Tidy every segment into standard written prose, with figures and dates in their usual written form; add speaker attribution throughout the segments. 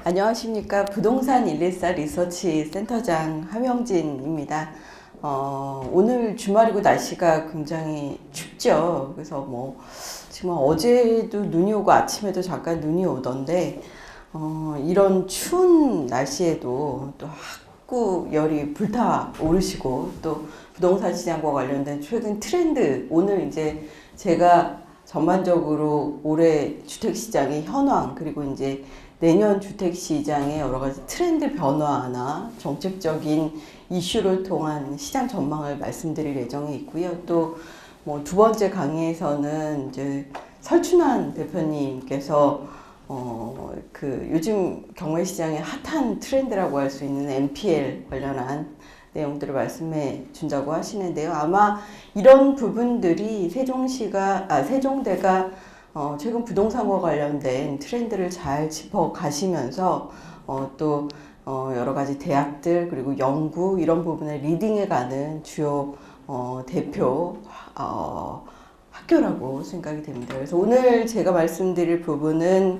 Speaker 1: 안녕하십니까. 부동산 114 리서치 센터장 함영진입니다. 오늘 주말이고 날씨가 굉장히 춥죠. 그래서 지금 어제도 눈이 오고 아침에도 잠깐 눈이 오던데, 이런 추운 날씨에도 또 학구열이 불타오르시고 또 부동산 시장과 관련된 최근 트렌드, 오늘 이제 제가 전반적으로 올해 주택시장의 현황, 그리고 이제 내년 주택시장의 여러 가지 트렌드 변화나 정책적인 이슈를 통한 시장 전망을 말씀드릴 예정에 있고요. 또 두 번째 강의에서는 이제 설춘환 대표님께서 요즘 경매시장의 핫한 트렌드라고 할 수 있는 NPL 관련한 내용들을 말씀해 준다고 하시는데요. 아마 이런 부분들이 세종대가 최근 부동산과 관련된 트렌드를 잘 짚어 가시면서 또 여러 가지 대학들 그리고 연구 이런 부분에 리딩해 가는 주요 대표 학교라고 생각이 됩니다. 그래서 오늘 제가 말씀드릴 부분은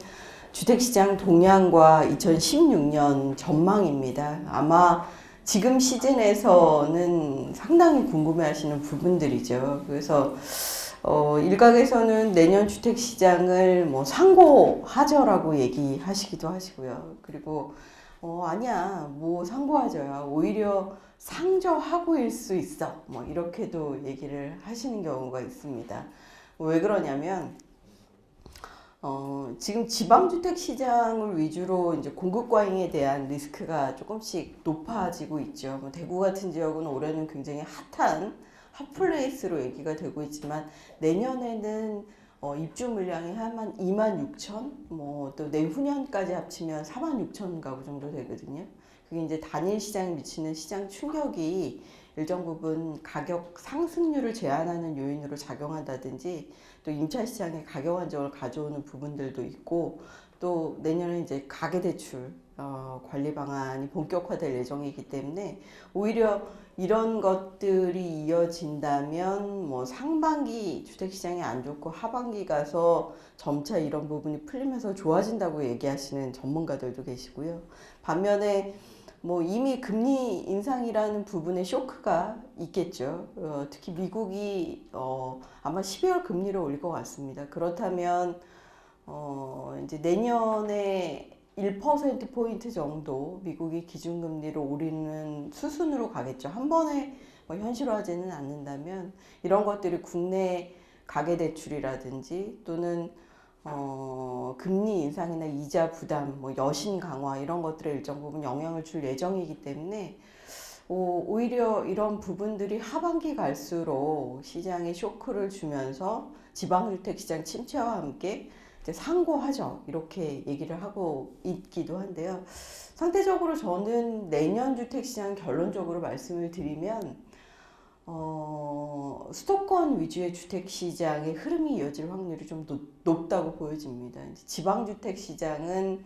Speaker 1: 주택시장 동향과 2016년 전망입니다. 아마 지금 시즌에서는 상당히 궁금해 하시는 부분들이죠. 그래서 일각에서는 내년 주택시장을 상고하저라고 얘기하시기도 하시고요. 그리고 아니야, 상고하저야. 오히려 상저하고일 수 있어. 이렇게도 얘기를 하시는 경우가 있습니다. 왜 그러냐면, 지금 지방주택 시장을 위주로 이제 공급 과잉에 대한 리스크가 조금씩 높아지고 있죠. 대구 같은 지역은 올해는 굉장히 핫한 핫플레이스로 얘기가 되고 있지만 내년에는 입주 물량이 한 26,000, 또 내후년까지 합치면 46,000 가구 정도 되거든요. 그게 이제 단일 시장에 미치는 시장 충격이 일정 부분 가격 상승률을 제한하는 요인으로 작용한다든지 또 임차 시장의 가격 안정을 가져오는 부분들도 있고 또 내년에 이제 가계대출 관리 방안이 본격화될 예정이기 때문에 오히려 이런 것들이 이어진다면 상반기 주택시장이 안 좋고 하반기 가서 점차 이런 부분이 풀리면서 좋아진다고 얘기하시는 전문가들도 계시고요. 반면에 이미 금리 인상이라는 부분에 쇼크가 있겠죠. 특히 미국이 아마 12월 금리를 올릴 것 같습니다. 그렇다면 이제 내년에 1%포인트 정도 미국이 기준금리를 올리는 수순으로 가겠죠. 한 번에 현실화하지는 않는다면 이런 것들이 국내 가계대출이라든지 또는 금리 인상이나 이자 부담, 여신 강화 이런 것들에 일정 부분 영향을 줄 예정이기 때문에 오히려 이런 부분들이 하반기 갈수록 시장에 쇼크를 주면서 지방주택 시장 침체와 함께 이제 상고하죠. 이렇게 얘기를 하고 있기도 한데요. 상대적으로 저는 내년 주택시장 결론적으로 말씀을 드리면 수도권 위주의 주택시장의 흐름이 이어질 확률이 좀 높다고 보여집니다. 지방주택시장은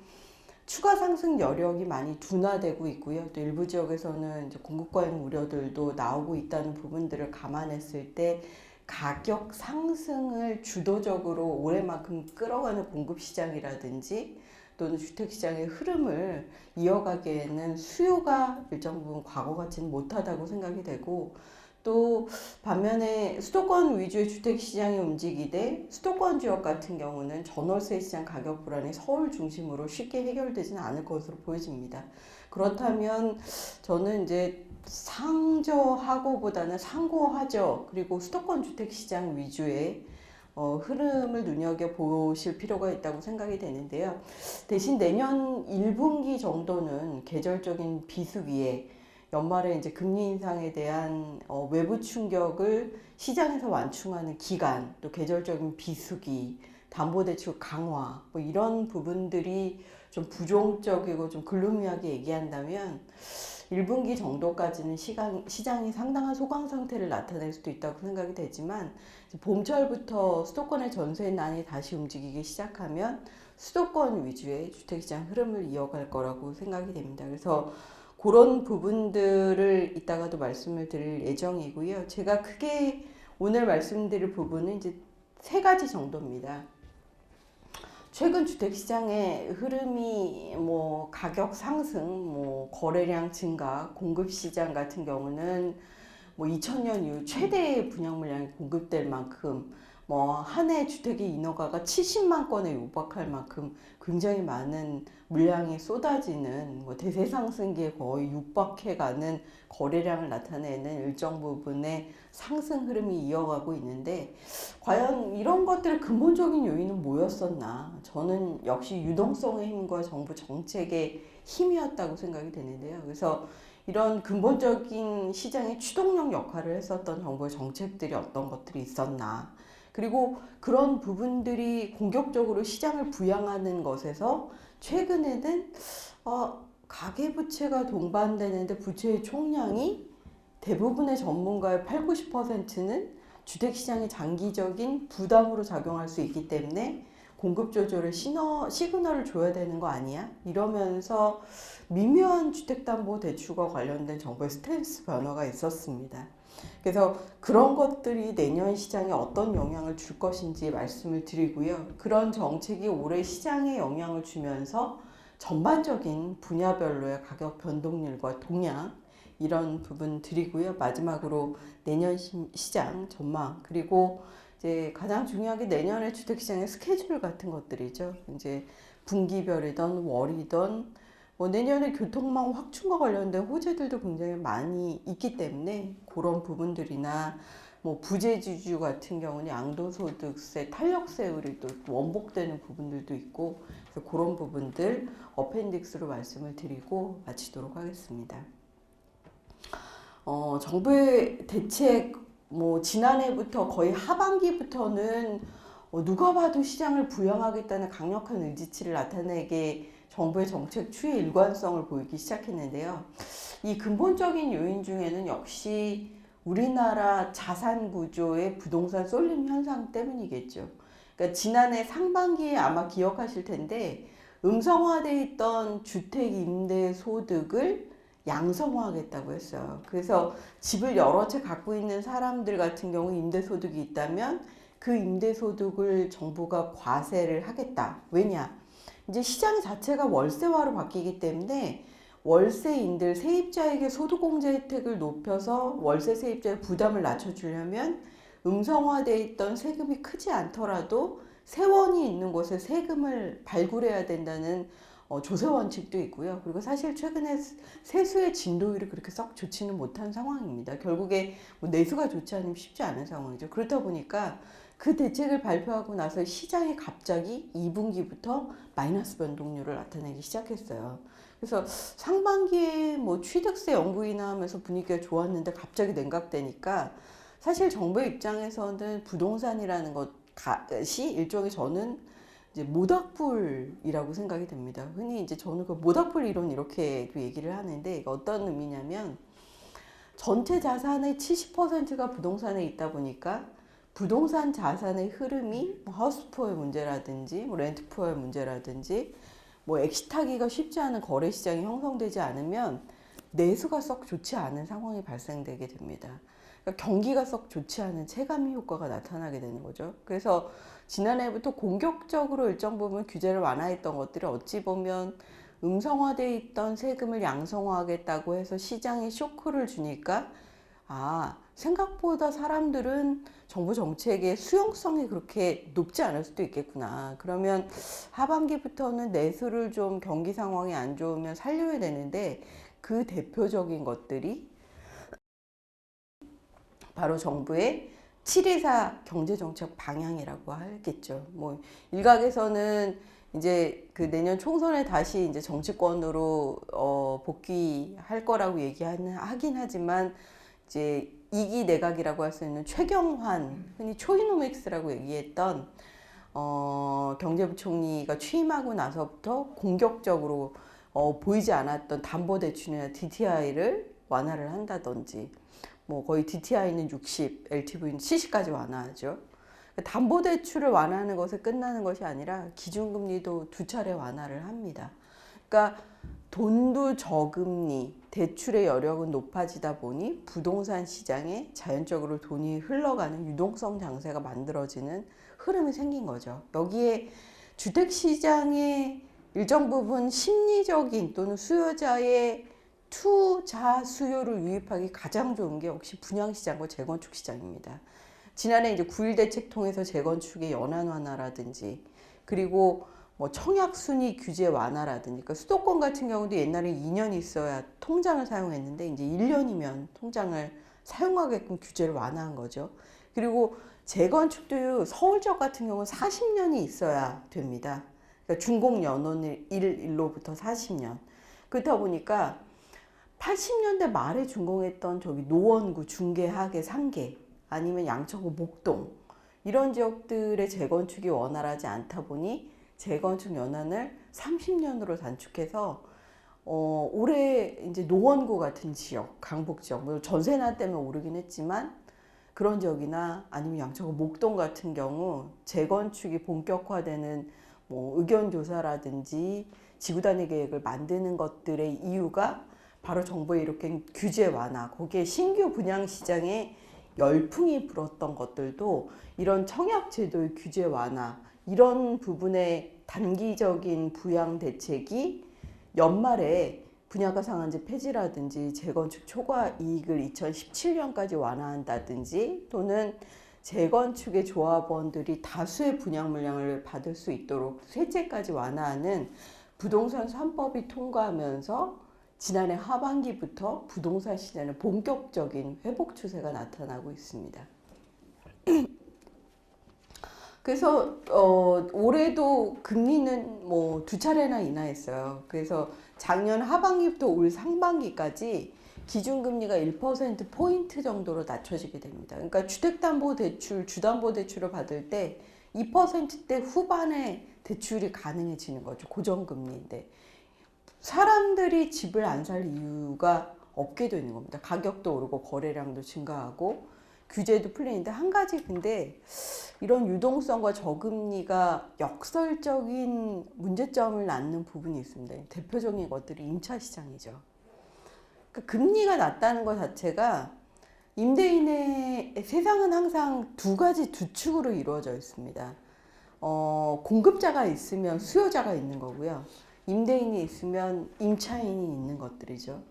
Speaker 1: 추가 상승 여력이 많이 둔화되고 있고요. 또 일부 지역에서는 이제 공급 과잉 우려들도 나오고 있다는 부분들을 감안했을 때 가격 상승을 주도적으로 올해만큼 끌어가는 공급 시장이라든지 또는 주택 시장의 흐름을 이어가기에는 수요가 일정 부분 과거 같지는 못하다고 생각이 되고 또 반면에 수도권 위주의 주택 시장이 움직이되 수도권 지역 같은 경우는 전월세 시장 가격 불안이 서울 중심으로 쉽게 해결되지는 않을 것으로 보여집니다. 그렇다면 저는 이제 상저하고보다는 상고하저 그리고 수도권 주택 시장 위주의 흐름을 눈여겨보실 필요가 있다고 생각이 되는데요. 대신 내년 1분기 정도는 계절적인 비수기에 연말에 이제 금리 인상에 대한 외부 충격을 시장에서 완충하는 기간, 또 계절적인 비수기, 담보대출 강화, 이런 부분들이 좀 부정적이고 좀 글루미하게 얘기한다면 1분기 정도까지는 시장이 상당한 소강 상태를 나타낼 수도 있다고 생각이 되지만 봄철부터 수도권의 전세난이 다시 움직이기 시작하면 수도권 위주의 주택시장 흐름을 이어갈 거라고 생각이 됩니다. 그래서 그런 부분들을 이따가도 말씀을 드릴 예정이고요. 제가 크게 오늘 말씀드릴 부분은 이제 세 가지 정도입니다. 최근 주택시장의 흐름이 뭐 가격 상승, 뭐 거래량 증가, 공급시장 같은 경우는 뭐 2000년 이후 최대의 분양 물량이 공급될 만큼 뭐 한 해 주택의 인허가가 70만 건에 육박할 만큼 굉장히 많은 물량이 쏟아지는 뭐 대세 상승기에 거의 육박해가는 거래량을 나타내는 일정 부분의 상승 흐름이 이어가고 있는데, 과연 이런 것들의 근본적인 요인은 뭐였었나? 저는 역시 유동성의 힘과 정부 정책의 힘이었다고 생각이 되는데요. 그래서 이런 근본적인 시장의 추동력 역할을 했었던 정부의 정책들이 어떤 것들이 있었나. 그리고 그런 부분들이 공격적으로 시장을 부양하는 것에서 최근에는 가계부채가 동반되는데 부채의 총량이 대부분의 전문가의 8, 90%는 주택시장의 장기적인 부담으로 작용할 수 있기 때문에 공급 조절의 시그널을 줘야 되는 거 아니야? 이러면서 미묘한 주택담보대출과 관련된 정부의 스탠스 변화가 있었습니다. 그래서 그런 것들이 내년 시장에 어떤 영향을 줄 것인지 말씀을 드리고요. 그런 정책이 올해 시장에 영향을 주면서 전반적인 분야별로의 가격 변동률과 동향, 이런 부분 드리고요. 마지막으로 내년 시장 전망, 그리고 이제 가장 중요한 게 내년의 주택시장의 스케줄 같은 것들이죠. 이제 분기별이든 월이든 뭐 내년에 교통망 확충과 관련된 호재들도 굉장히 많이 있기 때문에 그런 부분들이나 뭐 부재지주 같은 경우는 양도소득세, 탄력세 율이 또 원복되는 부분들도 있고, 그래서 그런 부분들 어펜딕스로 말씀을 드리고 마치도록 하겠습니다. 정부의 대책, 뭐 지난해부터 거의 하반기부터는 누가 봐도 시장을 부양하겠다는 강력한 의지치를 나타내게 정부의 정책 추이의 일관성을 보이기 시작했는데요. 이 근본적인 요인 중에는 역시 우리나라 자산 구조의 부동산 쏠림 현상 때문이겠죠. 그러니까 지난해 상반기에 아마 기억하실 텐데 음성화돼 있던 주택 임대 소득을 양성화하겠다고 했어요. 그래서 집을 여러 채 갖고 있는 사람들 같은 경우 임대소득이 있다면 그 임대소득을 정부가 과세를 하겠다. 왜냐? 이제 시장 자체가 월세화로 바뀌기 때문에 월세인들, 세입자에게 소득공제 혜택을 높여서 월세 세입자의 부담을 낮춰주려면 음성화되어 있던 세금이 크지 않더라도 세원이 있는 곳에 세금을 발굴해야 된다는 조세 원칙도 있고요. 그리고 사실 최근에 세수의 진도율이 그렇게 썩 좋지는 못한 상황입니다. 결국에 뭐 내수가 좋지 않으면 쉽지 않은 상황이죠. 그렇다 보니까 그 대책을 발표하고 나서 시장이 갑자기 2분기부터 마이너스 변동률을 나타내기 시작했어요. 그래서 상반기에 뭐 취득세 연구 인하하면서 분위기가 좋았는데 갑자기 냉각되니까 사실 정부의 입장에서는 부동산이라는 것이 일종의 저는 이제 모닥불이라고 생각이 됩니다. 흔히 이제 저는 그 모닥불 이론 이렇게도 얘기를 하는데 이게 어떤 의미냐면 전체 자산의 70%가 부동산에 있다 보니까 부동산 자산의 흐름이 뭐 하우스푸어의 문제라든지 뭐 렌트푸어의 문제라든지 뭐 엑시타기가 쉽지 않은 거래 시장이 형성되지 않으면 내수가 썩 좋지 않은 상황이 발생되게 됩니다. 그러니까 경기가 썩 좋지 않은 체감이 효과가 나타나게 되는 거죠. 그래서 지난해부터 공격적으로 일정 부분 규제를 완화했던 것들이 어찌 보면 음성화되어 있던 세금을 양성화하겠다고 해서 시장에 쇼크를 주니까 생각보다 사람들은 정부 정책의 수용성이 그렇게 높지 않을 수도 있겠구나. 그러면 하반기부터는 내수를 좀 경기 상황이 안 좋으면 살려야 되는데 그 대표적인 것들이 바로 정부의 7.24 경제정책 방향이라고 하겠죠. 뭐 일각에서는 이제 그 내년 총선에 다시 이제 정치권으로 복귀할 거라고 얘기하긴 하지만 이제 2기 내각이라고 할 수 있는 최경환, 흔히 초이노믹스라고 얘기했던 경제부총리가 취임하고 나서부터 공격적으로 보이지 않았던 담보대출이나 DTI를 완화를 한다든지, 뭐 거의 DTI는 60, LTV는 70까지 완화하죠. 담보대출을 완화하는 것에 끝나는 것이 아니라 기준금리도 2차례 완화를 합니다. 그러니까 돈도 저금리, 대출의 여력은 높아지다 보니 부동산 시장에 자연적으로 돈이 흘러가는 유동성 장세가 만들어지는 흐름이 생긴 거죠. 여기에 주택시장의 일정 부분 심리적인 또는 수요자의 투자 수요를 유입하기 가장 좋은 게 역시 분양시장과 재건축시장입니다. 지난해 이제 9.1 대책 통해서 재건축의 연한 완화라든지 그리고 뭐 청약순위 규제 완화라든지 그러니까 수도권 같은 경우도 옛날에 2년 있어야 통장을 사용했는데 이제 1년이면 통장을 사용하게끔 규제를 완화한 거죠. 그리고 재건축도 서울 지역 같은 경우는 40년이 있어야 됩니다. 그러니까 준공 연원을 1로부터 40년. 그렇다 보니까 80년대 말에 준공했던 저기 노원구, 중계하계, 상계 아니면 양천구, 목동 이런 지역들의 재건축이 원활하지 않다 보니 재건축 연한을 30년으로 단축해서 올해 이제 노원구 같은 지역, 강북 지역, 뭐 전세난 때문에 오르긴 했지만 그런 지역이나 아니면 양천구, 목동 같은 경우 재건축이 본격화되는 뭐 의견 조사라든지 지구단위 계획을 만드는 것들의 이유가 바로 정부의 이렇게 규제 완화, 거기에 신규 분양 시장에 열풍이 불었던 것들도 이런 청약 제도의 규제 완화 이런 부분의 단기적인 부양 대책이 연말에 분양가 상한제 폐지라든지 재건축 초과 이익을 2017년까지 완화한다든지 또는 재건축의 조합원들이 다수의 분양 물량을 받을 수 있도록 세제까지 완화하는 부동산 3법이 통과하면서 지난해 하반기부터 부동산 시장의 본격적인 회복 추세가 나타나고 있습니다. 그래서 올해도 금리는 뭐 2차례나 인하했어요. 그래서 작년 하반기부터 올 상반기까지 기준금리가 1%포인트 정도로 낮춰지게 됩니다. 그러니까 주택담보대출, 주담보대출을 받을 때 2%대 후반에 대출이 가능해지는 거죠. 고정금리인데 사람들이 집을 안 살 이유가 없게 되는 겁니다. 가격도 오르고 거래량도 증가하고 규제도 풀리는데 한 가지 근데 이런 유동성과 저금리가 역설적인 문제점을 낳는 부분이 있습니다. 대표적인 것들이 임차 시장이죠. 그러니까 금리가 낮다는 것 자체가 임대인의 세상은 항상 두 가지 두 축으로 이루어져 있습니다. 공급자가 있으면 수요자가 있는 거고요. 임대인이 있으면 임차인이 있는 것들이죠.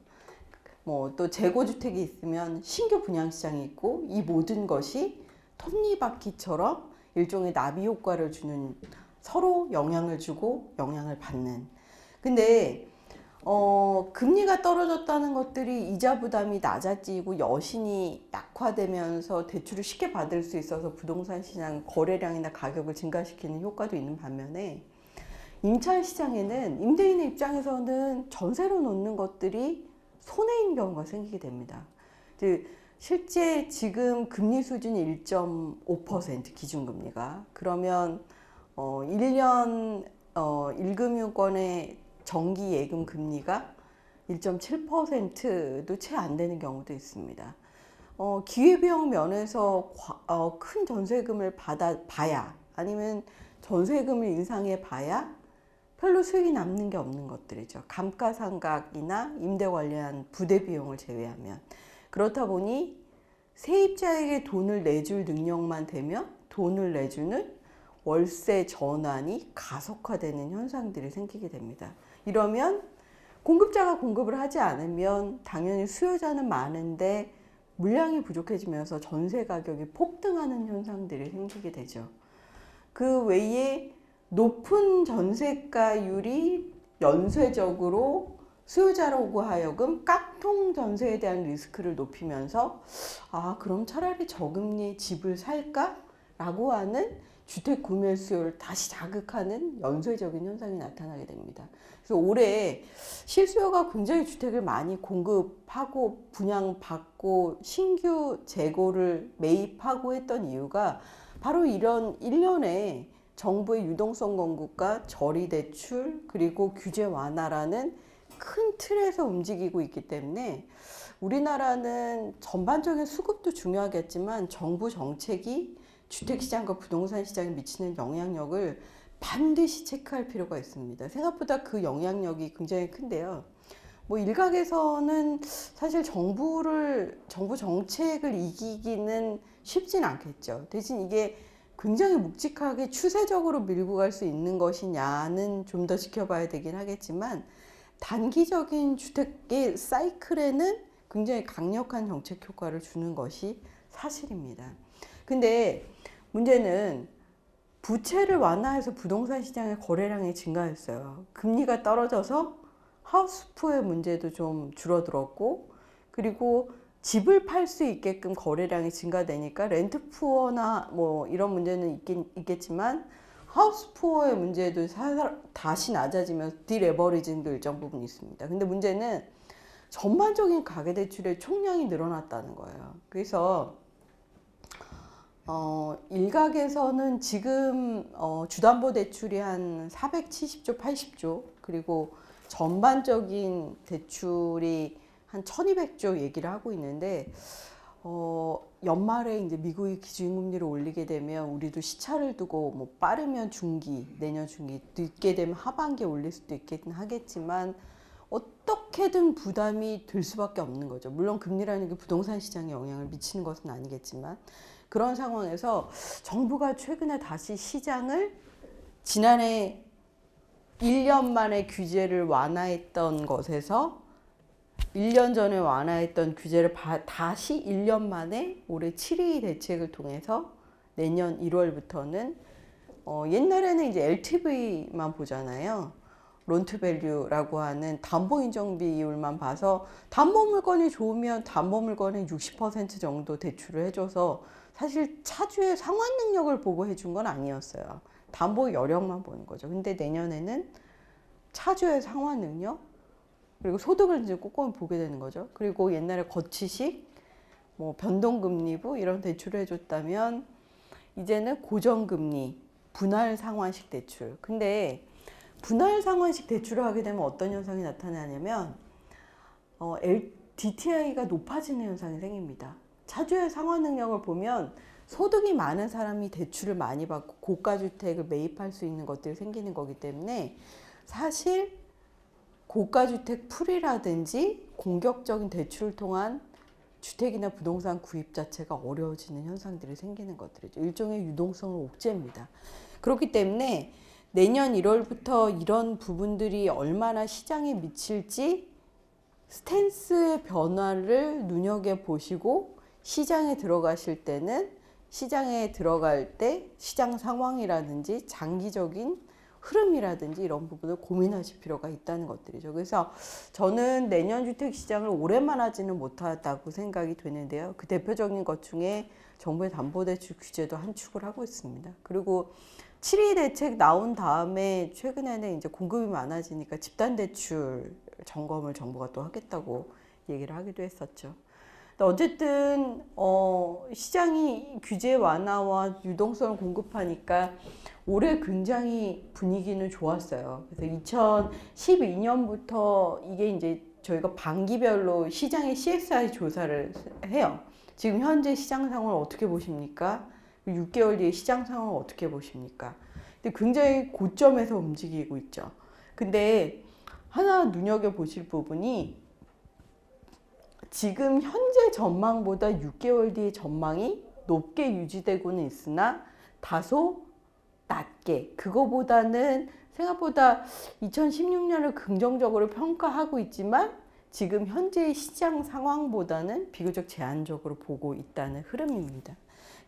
Speaker 1: 뭐 또 재고주택이 있으면 신규 분양시장이 있고 이 모든 것이 톱니바퀴처럼 일종의 나비 효과를 주는 서로 영향을 주고 영향을 받는. 근데 금리가 떨어졌다는 것들이 이자 부담이 낮아지고 여신이 약화되면서 대출을 쉽게 받을 수 있어서 부동산 시장 거래량이나 가격을 증가시키는 효과도 있는 반면에 임차 시장에는 임대인의 입장에서는 전세로 놓는 것들이 손해인 경우가 생기게 됩니다. 실제 지금 금리 수준이 1.5% 기준금리가 그러면 1년 1금융권의 정기 예금 금리가 1.7%도 채 안 되는 경우도 있습니다. 기회비용 면에서 큰 전세금을 받아봐야 아니면 전세금을 인상해 봐야 별로 수익이 남는 게 없는 것들이죠. 감가상각이나 임대 관리한 부대 비용을 제외하면. 그렇다 보니 세입자에게 돈을 내줄 능력만 되면 돈을 내주는 월세 전환이 가속화되는 현상들이 생기게 됩니다. 이러면 공급자가 공급을 하지 않으면 당연히 수요자는 많은데 물량이 부족해지면서 전세 가격이 폭등하는 현상들이 생기게 되죠. 그 외에 높은 전세가율이 연쇄적으로 수요자로고 하여금 깡통 전세에 대한 리스크를 높이면서 그럼 차라리 저금리에 집을 살까? 라고 하는 주택 구매 수요를 다시 자극하는 연쇄적인 현상이 나타나게 됩니다. 그래서 올해 실수요가 굉장히 주택을 많이 공급하고 분양받고 신규 재고를 매입하고 했던 이유가 바로 이런 1년에 정부의 유동성 공급과 저리대출 그리고 규제 완화라는 큰 틀에서 움직이고 있기 때문에 우리나라는 전반적인 수급도 중요하겠지만 정부 정책이 주택시장과 부동산 시장에 미치는 영향력을 반드시 체크할 필요가 있습니다. 생각보다 그 영향력이 굉장히 큰데요. 뭐 일각에서는 사실 정부 정책을 이기기는 쉽진 않겠죠. 대신 이게 굉장히 묵직하게 추세적으로 밀고 갈 수 있는 것이냐는 좀 더 지켜봐야 되긴 하겠지만, 단기적인 주택의 사이클에는 굉장히 강력한 정책 효과를 주는 것이 사실입니다. 근데 문제는 부채를 완화해서 부동산 시장의 거래량이 증가했어요. 금리가 떨어져서 하우스푸어의 문제도 좀 줄어들었고, 그리고 집을 팔 수 있게끔 거래량이 증가되니까 렌트푸어나 뭐 이런 문제는 있겠지만 하우스푸어의 문제도 다시 낮아지면서 디레버리징도 일정 부분 있습니다. 근데 문제는 전반적인 가계대출의 총량이 늘어났다는 거예요. 그래서 일각에서는 지금 주담보대출이 한 470조, 80조, 그리고 전반적인 대출이 한 1200조 얘기를 하고 있는데, 연말에 이제 미국이 기준금리를 올리게 되면 우리도 시차를 두고 뭐 빠르면 중기, 내년 중기, 늦게 되면 하반기에 올릴 수도 있긴 하겠지만 어떻게든 부담이 될 수밖에 없는 거죠. 물론 금리라는 게 부동산 시장에 영향을 미치는 것은 아니겠지만, 그런 상황에서 정부가 최근에 다시 시장을 지난해 1년 만에 규제를 완화했던 것에서 1년 전에 완화했던 규제를 다시 1년 만에 올해 7.2 대책을 통해서 내년 1월부터는 옛날에는 이제 LTV만 보잖아요. 론투밸류라고 하는 담보인정 비율만 봐서 담보물건이 좋으면 담보물건의 60% 정도 대출을 해줘서 사실 차주의 상환 능력을 보고 해준 건 아니었어요. 담보 여력만 보는 거죠. 근데 내년에는 차주의 상환 능력, 그리고 소득을 이제 꼼꼼히 보게 되는 거죠. 그리고 옛날에 거치식, 뭐 변동금리부 이런 대출을 해줬다면 이제는 고정금리, 분할 상환식 대출. 근데 분할 상환식 대출을 하게 되면 어떤 현상이 나타나냐면 DTI가 높아지는 현상이 생깁니다. 차주의 상환 능력을 보면 소득이 많은 사람이 대출을 많이 받고 고가주택을 매입할 수 있는 것들이 생기는 거기 때문에 사실 고가주택 풀이라든지 공격적인 대출을 통한 주택이나 부동산 구입 자체가 어려워지는 현상들이 생기는 것들이죠. 일종의 유동성을 옥죄입니다. 그렇기 때문에 내년 1월부터 이런 부분들이 얼마나 시장에 미칠지 스탠스의 변화를 눈여겨보시고 시장에 들어가실 때는 시장에 들어갈 때 시장 상황이라든지 장기적인 흐름이라든지 이런 부분을 고민하실 필요가 있다는 것들이죠. 그래서 저는 내년 주택시장을 오래만 하지는 못하다고 생각이 되는데요. 그 대표적인 것 중에 정부의 담보대출 규제도 한 축을 하고 있습니다. 그리고 7.2 대책 나온 다음에 최근에는 이제 공급이 많아지니까 집단대출 점검을 정부가 또 하겠다고 얘기를 하기도 했었죠. 어쨌든 시장이 규제 완화와 유동성을 공급하니까 올해 굉장히 분위기는 좋았어요. 그래서 2012년부터 이게 이제 저희가 반기별로 시장의 CSI 조사를 해요. 지금 현재 시장 상황을 어떻게 보십니까? 6개월 뒤에 시장 상황을 어떻게 보십니까? 근데 굉장히 고점에서 움직이고 있죠. 근데 하나 눈여겨보실 부분이 지금 현재 전망보다 6개월 뒤의 전망이 높게 유지되고는 있으나 다소 낮게, 그거보다는 생각보다 2016년을 긍정적으로 평가하고 있지만 지금 현재의 시장 상황보다는 비교적 제한적으로 보고 있다는 흐름입니다.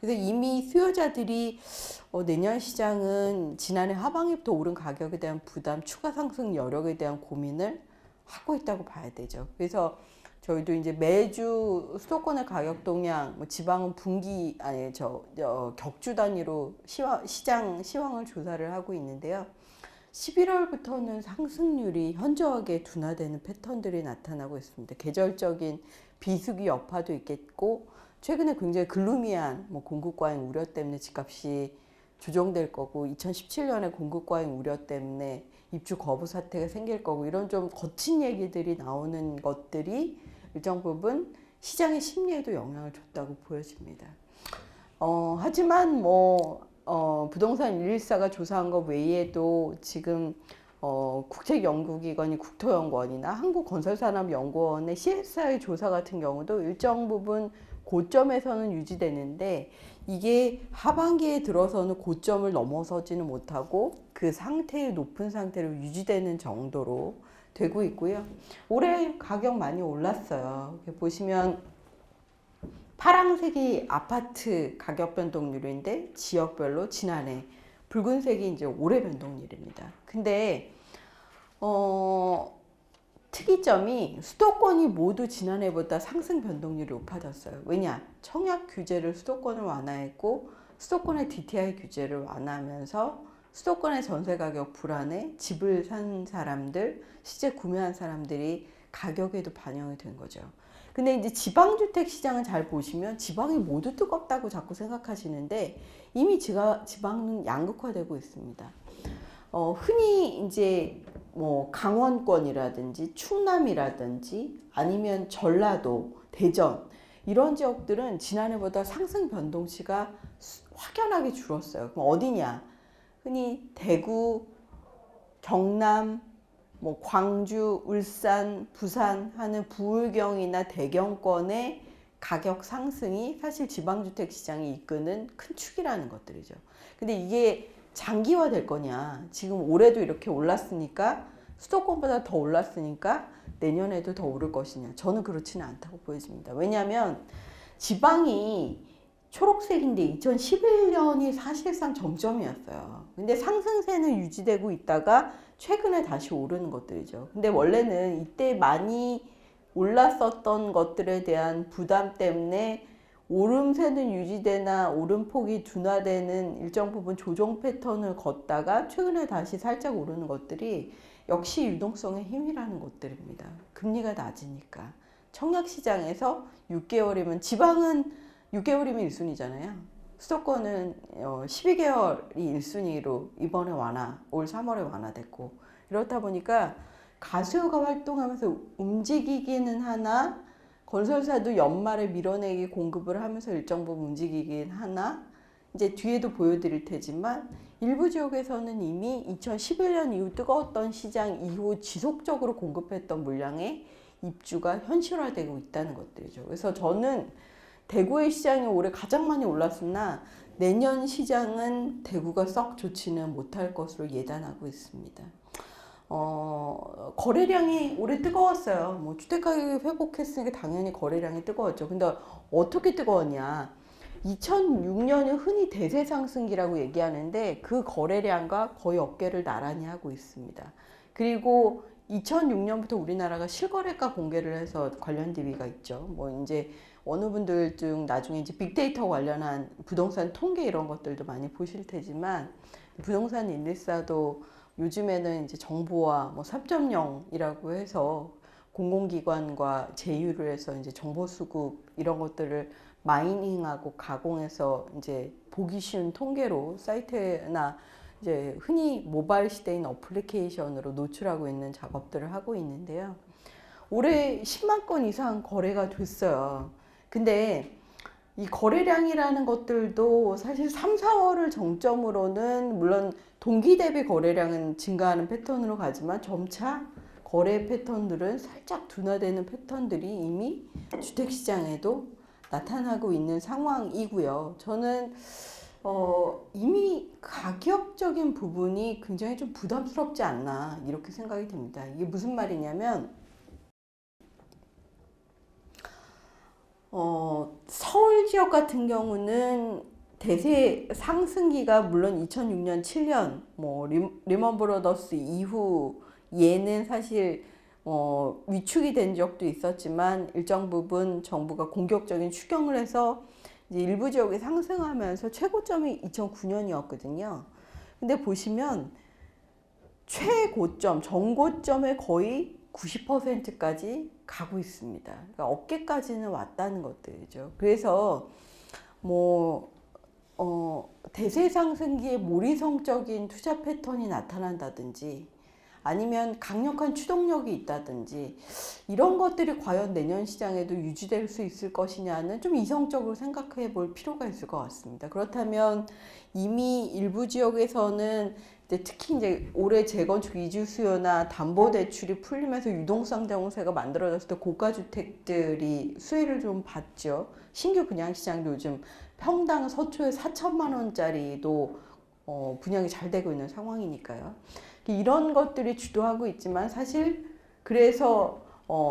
Speaker 1: 그래서 이미 수요자들이 내년 시장은 지난해 하반기부터 오른 가격에 대한 부담, 추가 상승 여력에 대한 고민을 하고 있다고 봐야 되죠. 그래서 저희도 이제 매주 수도권의 가격 동향, 뭐 지방은 분기 격주 단위로 시장 시황을 조사를 하고 있는데요. 11월부터는 상승률이 현저하게 둔화되는 패턴들이 나타나고 있습니다. 계절적인 비수기 여파도 있겠고, 최근에 굉장히 글루미한 공급 과잉 우려 때문에 집값이 조정될 거고, 2017년에 공급 과잉 우려 때문에 입주 거부 사태가 생길 거고, 이런 좀 거친 얘기들이 나오는 것들이 일정 부분 시장의 심리에도 영향을 줬다고 보여집니다. 하지만 부동산 114가 조사한 것 외에도 지금 국책연구기관인 국토연구원이나 한국건설산업연구원의 CSI 조사 같은 경우도 일정 부분 고점에서는 유지되는데 이게 하반기에 들어서는 고점을 넘어서지는 못하고 그 상태의 높은 상태로 유지되는 정도로 되고 있고요. 올해 가격 많이 올랐어요. 보시면 파란색이 아파트 가격 변동률인데 지역별로 지난해, 붉은색이 이제 올해 변동률입니다. 근데 특이점이 수도권이 모두 지난해보다 상승 변동률이 높아졌어요. 왜냐? 청약 규제를 수도권을 완화했고 수도권의 DTI 규제를 완화하면서 수도권의 전세 가격 불안에 집을 산 사람들, 실제 구매한 사람들이 가격에도 반영이 된 거죠. 근데 이제 지방주택 시장을 잘 보시면 지방이 모두 뜨겁다고 자꾸 생각하시는데 이미 지방은 양극화되고 있습니다. 흔히 이제 뭐 강원권이라든지 충남이라든지 아니면 전라도, 대전 이런 지역들은 지난해보다 상승 변동치가 확연하게 줄었어요. 그럼 어디냐? 흔히 대구, 경남, 뭐 광주, 울산, 부산 하는 부울경이나 대경권의 가격 상승이 사실 지방주택 시장이 이끄는 큰 축이라는 것들이죠. 근데 이게 장기화 될 거냐? 지금 올해도 이렇게 올랐으니까 수도권보다 더 올랐으니까 내년에도 더 오를 것이냐? 저는 그렇지는 않다고 보여집니다. 왜냐하면 지방이 초록색인데 2011년이 사실상 정점이었어요. 근데 상승세는 유지되고 있다가 최근에 다시 오르는 것들이죠. 근데 원래는 이때 많이 올랐었던 것들에 대한 부담 때문에 오름세는 유지되나 오름폭이 둔화되는 일정 부분 조정 패턴을 걷다가 최근에 다시 살짝 오르는 것들이 역시 유동성의 힘이라는 것들입니다. 금리가 낮으니까. 청약시장에서 6개월이면 지방은 6개월이면 1순위잖아요. 수도권은 12개월이 1순위로 이번에 올 3월에 완화됐고 이렇다 보니까 가수요가 활동하면서 움직이기는 하나 건설사도 연말에 밀어내기 공급을 하면서 일정 부분 움직이긴 하나 이제 뒤에도 보여드릴 테지만 일부 지역에서는 이미 2011년 이후 뜨거웠던 시장 이후 지속적으로 공급했던 물량의 입주가 현실화되고 있다는 것들이죠. 그래서 저는 대구의 시장이 올해 가장 많이 올랐으나 내년 시장은 대구가 썩 좋지는 못할 것으로 예단하고 있습니다. 거래량이 올해 뜨거웠어요. 뭐 주택가격이 회복했으니까 당연히 거래량이 뜨거웠죠. 근데 어떻게 뜨거웠냐? 2006년은 흔히 대세 상승기라고 얘기하는데 그 거래량과 거의 어깨를 나란히 하고 있습니다. 그리고 2006년부터 우리나라가 실거래가 공개를 해서 관련 DB가 있죠. 뭐 이제 어느 분들 중 나중에 이제 빅데이터 관련한 부동산 통계 이런 것들도 많이 보실 테지만 부동산 114도 요즘에는 이제 정보화 뭐 3.0이라고 해서 공공기관과 제휴를 해서 이제 정보 수급 이런 것들을 마이닝하고 가공해서 이제 보기 쉬운 통계로 사이트나 이제 흔히 모바일 시대인 어플리케이션으로 노출하고 있는 작업들을 하고 있는데요. 올해 10만 건 이상 거래가 됐어요. 근데 이 거래량이라는 것들도 사실 3, 4월을 정점으로는 물론 동기 대비 거래량은 증가하는 패턴으로 가지만 점차 거래 패턴들은 살짝 둔화되는 패턴들이 이미 주택시장에도 나타나고 있는 상황이고요. 저는 이미 가격적인 부분이 굉장히 좀 부담스럽지 않나 이렇게 생각이 듭니다. 이게 무슨 말이냐면 서울 지역 같은 대세 상승기가 물론 2006년, 7년 뭐 리먼 브러더스 이후 얘는 사실 위축이 된 적도 있었지만 일정 부분 정부가 공격적인 추경을 해서 이제 일부 지역이 상승하면서 최고점이 2009년이었거든요. 근데 보시면 최고점, 정고점의 거의 90%까지 가고 있습니다. 그러니까 어깨까지는 왔다는 것들이죠. 그래서 대세 상승기에 몰이성적인 투자 패턴이 나타난다든지 아니면 강력한 추동력이 있다든지 이런 것들이 과연 내년 시장에도 유지될 수 있을 것이냐는 좀 이성적으로 생각해 볼 필요가 있을 것 같습니다. 그렇다면 이미 일부 지역에서는 이제 특히 이제 올해 재건축 이주 수요나 담보대출이 풀리면서 유동성 정세가 만들어졌을 때 고가 주택들이 수혜를 좀 받죠. 신규 분양시장도 요즘 평당 서초에 4천만 원짜리도 분양이 잘 되고 있는 상황이니까요. 이런 것들이 주도하고 있지만 사실 그래서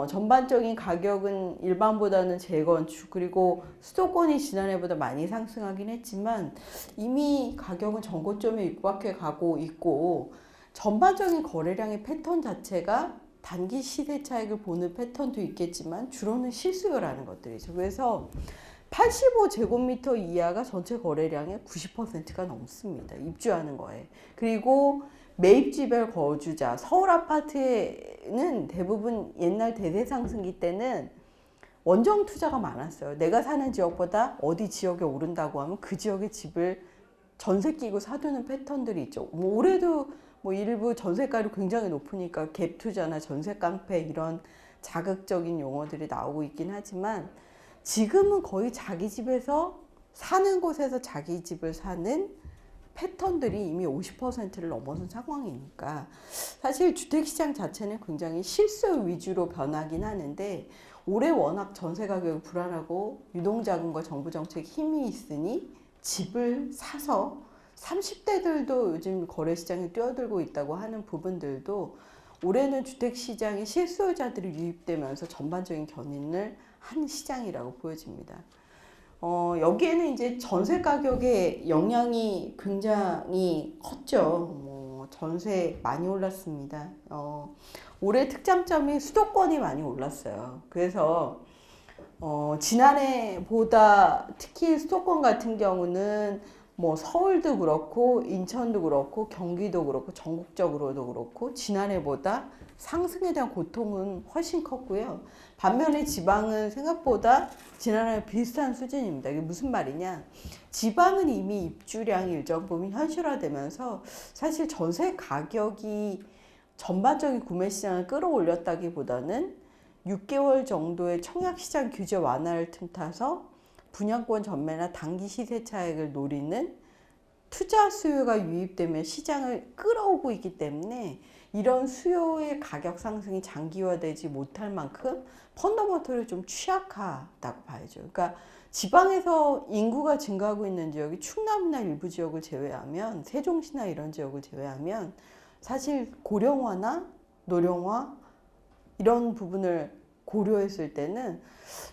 Speaker 1: 전반적인 가격은 일반보다는 재건축 그리고 수도권이 지난해보다 많이 상승하긴 했지만 이미 가격은 전고점에 육박해 가고 있고 전반적인 거래량의 패턴 자체가 단기 시세 차익을 보는 패턴도 있겠지만 주로는 실수요라는 것들이죠. 그래서 85제곱미터 이하가 전체 거래량의 90%가 넘습니다. 입주하는 거에. 그리고 매입지별 거주자, 서울 아파트에는 대부분 옛날 대세 상승기 때는 원정 투자가 많았어요. 내가 사는 지역보다 어디 지역에 오른다고 하면 그 지역의 집을 전세 끼고 사두는 패턴들이 있죠. 뭐 올해도 뭐 일부 전세가율이 굉장히 높으니까 갭 투자나 전세 깡패 이런 자극적인 용어들이 나오고 있긴 하지만 지금은 거의 자기 집에서 사는 곳에서 자기 집을 사는 패턴들이 이미 50%를 넘어선 상황이니까 사실 주택시장 자체는 굉장히 실수 위주로 변하긴 하는데 올해 워낙 전세 가격이 불안하고 유동자금과 정부 정책 힘이 있으니 집을 사서 30대들도 요즘 거래시장에 뛰어들고 있다고 하는 부분들도 올해는 주택시장에 실수요자들이 유입되면서 전반적인 견인을 한 시장이라고 보여집니다. 여기에는 이제 전세 가격의 영향이 굉장히 컸죠. 전세 많이 올랐습니다. 올해 특장점이 수도권이 많이 올랐어요. 그래서 지난해보다 특히 수도권 같은 경우는 뭐 서울도 그렇고 인천도 그렇고 경기도 그렇고 전국적으로도 그렇고 지난해보다 상승에 대한 고통은 훨씬 컸고요. 반면에 지방은 생각보다 지난해 비슷한 수준입니다. 이게 무슨 말이냐? 지방은 이미 입주량이 일정 부분 현실화되면서 사실 전세 가격이 전반적인 구매 시장을 끌어올렸다기보다는 6개월 정도의 청약시장 규제 완화를 틈타서 분양권 전매나 단기 시세 차익을 노리는 투자 수요가 유입되면 시장을 끌어오고 있기 때문에 이런 수요의 가격 상승이 장기화되지 못할 만큼 펀더먼털이 좀 취약하다고 봐야죠. 그러니까 지방에서 인구가 증가하고 있는 지역이 충남이나 일부 지역을 제외하면 세종시나 이런 지역을 제외하면 사실 고령화나 노령화 이런 부분을 고려했을 때는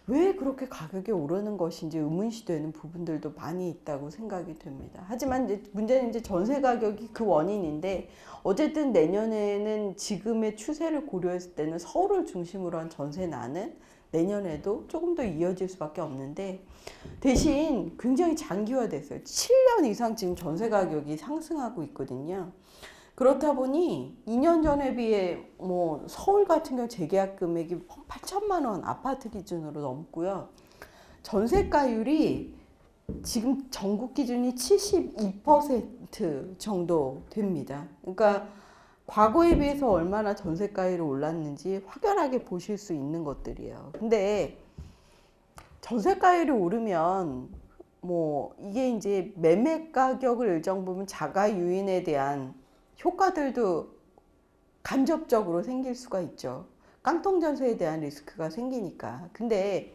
Speaker 1: 왜 그렇게 가격이 오르는 것인지 의문시되는 부분들도 많이 있다고 생각이 됩니다. 하지만 이제 문제는 이제 전세 가격이 그 원인인데 어쨌든 내년에는 지금의 추세를 고려했을 때는 서울을 중심으로 한 전세난은 내년에도 조금 더 이어질 수밖에 없는데 대신 굉장히 장기화됐어요. 7년 이상 지금 전세 가격이 상승하고 있거든요. 그렇다 보니 2년 전에 비해 뭐 서울 같은 경우 재계약 금액이 8천만 원 아파트 기준으로 넘고요. 전세가율이 지금 전국 기준이 72% 정도 됩니다. 그러니까 과거에 비해서 얼마나 전세가율이 올랐는지 확연하게 보실 수 있는 것들이에요. 근데 전세가율이 오르면 뭐 이게 이제 매매 가격을 일정 부분 자가 유인에 대한 효과들도 간접적으로 생길 수가 있죠. 깡통 전세에 대한 리스크가 생기니까. 근데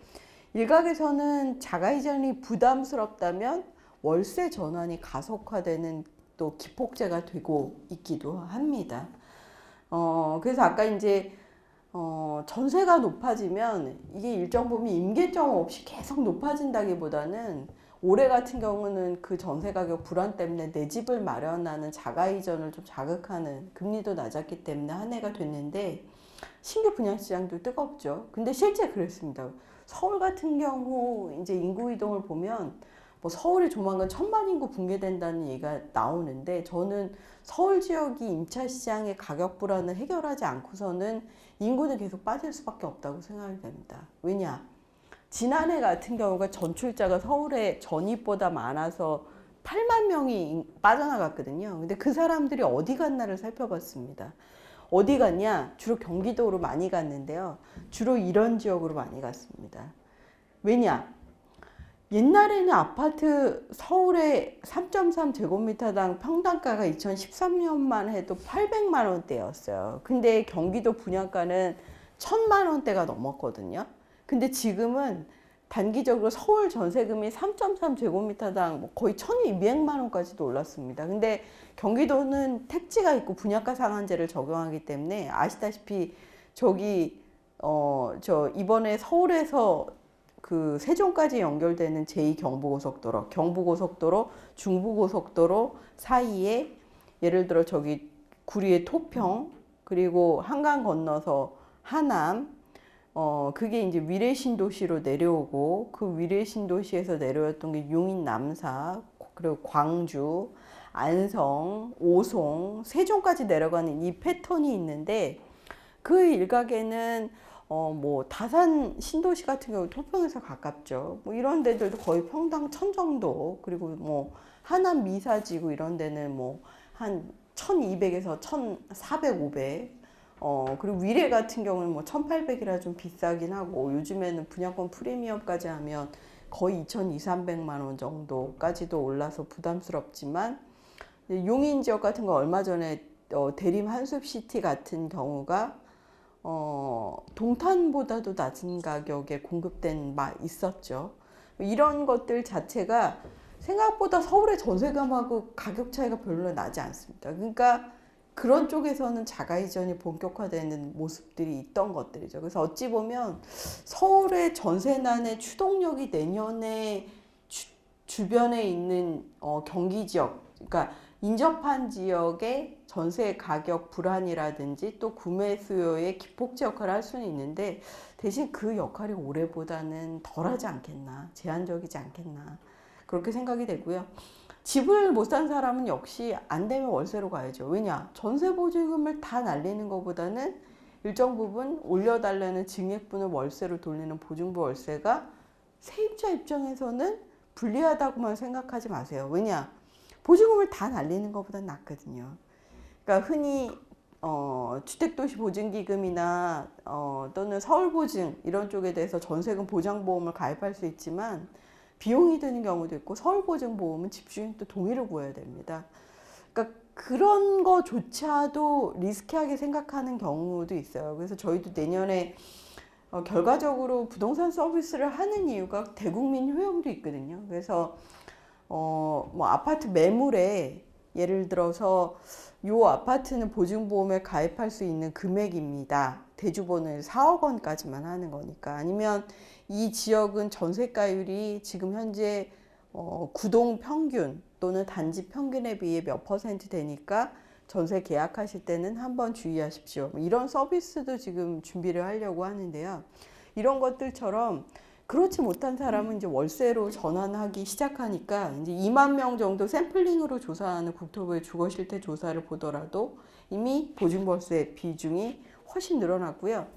Speaker 1: 일각에서는 자가 이전이 부담스럽다면 월세 전환이 가속화되는 또 기폭제가 되고 있기도 합니다. 그래서 아까 이제 전세가 높아지면 이게 일정 부분 임계점 없이 계속 높아진다기보다는 올해 같은 경우는 그 전세 가격 불안 때문에 내 집을 마련하는 자가 이전을 좀 자극하는 금리도 낮았기 때문에 한 해가 됐는데 신규 분양 시장도 뜨겁죠. 근데 실제 그랬습니다. 서울 같은 경우 이제 인구 이동을 보면 뭐 서울이 조만간 1000만 인구 붕괴된다는 얘기가 나오는데 저는 서울 지역이 임차 시장의 가격 불안을 해결하지 않고서는 인구는 계속 빠질 수밖에 없다고 생각이 됩니다. 왜냐? 지난해 같은 경우가 전출자가 서울에 전입보다 많아서 8만 명이 빠져나갔거든요. 근데 그 사람들이 어디 갔나를 살펴봤습니다. 어디 갔냐? 주로 경기도로 많이 갔는데요. 주로 이런 지역으로 많이 갔습니다. 왜냐? 옛날에는 아파트 서울의 3.3제곱미터당 평당가가 2013년만 해도 800만 원대였어요. 근데 경기도 분양가는 1000만 원대가 넘었거든요. 근데 지금은 단기적으로 서울 전세금이 3.3제곱미터당 뭐 거의 1200만 원까지도 올랐습니다. 근데 경기도는 택지가 있고 분양가 상한제를 적용하기 때문에 아시다시피 저기 저 이번에 서울에서 그 세종까지 연결되는 제2경부고속도로, 경부고속도로, 중부고속도로 사이에 예를 들어 저기 구리의 토평, 그리고 한강 건너서 하남, 그게 이제 위례신도시로 내려오고 그 위례신도시에서 내려왔던 게 용인 남사, 그리고 광주, 안성, 오송, 세종까지 내려가는 이 패턴이 있는데 그 일각에는 뭐 다산 신도시 같은 경우 토평에서 가깝죠. 뭐 이런 데들도 거의 평당 1000 정도, 그리고 뭐 하남 미사지구 이런 데는 뭐 한 1200에서 1400, 500. 그리고 위례 같은 경우는 뭐 1800이라 좀 비싸긴 하고 요즘에는 분양권 프리미엄까지 하면 거의 2200, 300만 원 정도까지도 올라서 부담스럽지만 용인 지역 같은 거 얼마 전에 대림 한숲시티 같은 경우가 동탄보다도 낮은 가격에 공급된 바 있었죠. 이런 것들 자체가 생각보다 서울의 전세금하고 가격 차이가 별로 나지 않습니다. 그러니까 그런 쪽에서는 자가 이전이 본격화되는 모습들이 있던 것들이죠. 그래서 어찌 보면 서울의 전세난의 추동력이 내년에 주변에 있는 경기 지역, 그러니까 인접한 지역의 전세 가격 불안이라든지 또 구매 수요의 기폭제 역할을 할 수는 있는데 대신 그 역할이 올해보다는 덜하지 않겠나, 제한적이지 않겠나 그렇게 생각이 되고요. 집을 못 산 사람은 역시 안 되면 월세로 가야죠. 왜냐? 전세 보증금을 다 날리는 것보다는 일정 부분 올려달라는 증액분을 월세로 돌리는 보증부 월세가 세입자 입장에서는 불리하다고만 생각하지 마세요. 왜냐? 보증금을 다 날리는 것보다 낫거든요. 그러니까 흔히 주택도시 보증기금이나 또는 서울보증 이런 쪽에 대해서 전세금 보장보험을 가입할 수 있지만 비용이 드는 경우도 있고 서울보증보험은 집주인도 동의를 구해야 됩니다. 그러니까 그런 거조차도 리스키하게 생각하는 경우도 있어요. 그래서 저희도 내년에 결과적으로 부동산 서비스를 하는 이유가 대국민 효용도 있거든요. 그래서 뭐 아파트 매물에 예를 들어서 요 아파트는 보증보험에 가입할 수 있는 금액입니다. 대주보는 4억 원까지만 하는 거니까. 아니면 이 지역은 전세가율이 지금 현재 구동 평균 또는 단지 평균에 비해 몇 퍼센트 되니까 전세 계약하실 때는 한번 주의하십시오. 이런 서비스도 지금 준비를 하려고 하는데요. 이런 것들처럼 그렇지 못한 사람은 이제 월세로 전환하기 시작하니까 이제 2만 명 정도 샘플링으로 조사하는 국토부의 주거실태 조사를 보더라도 이미 보증월세 비중이 훨씬 늘어났고요.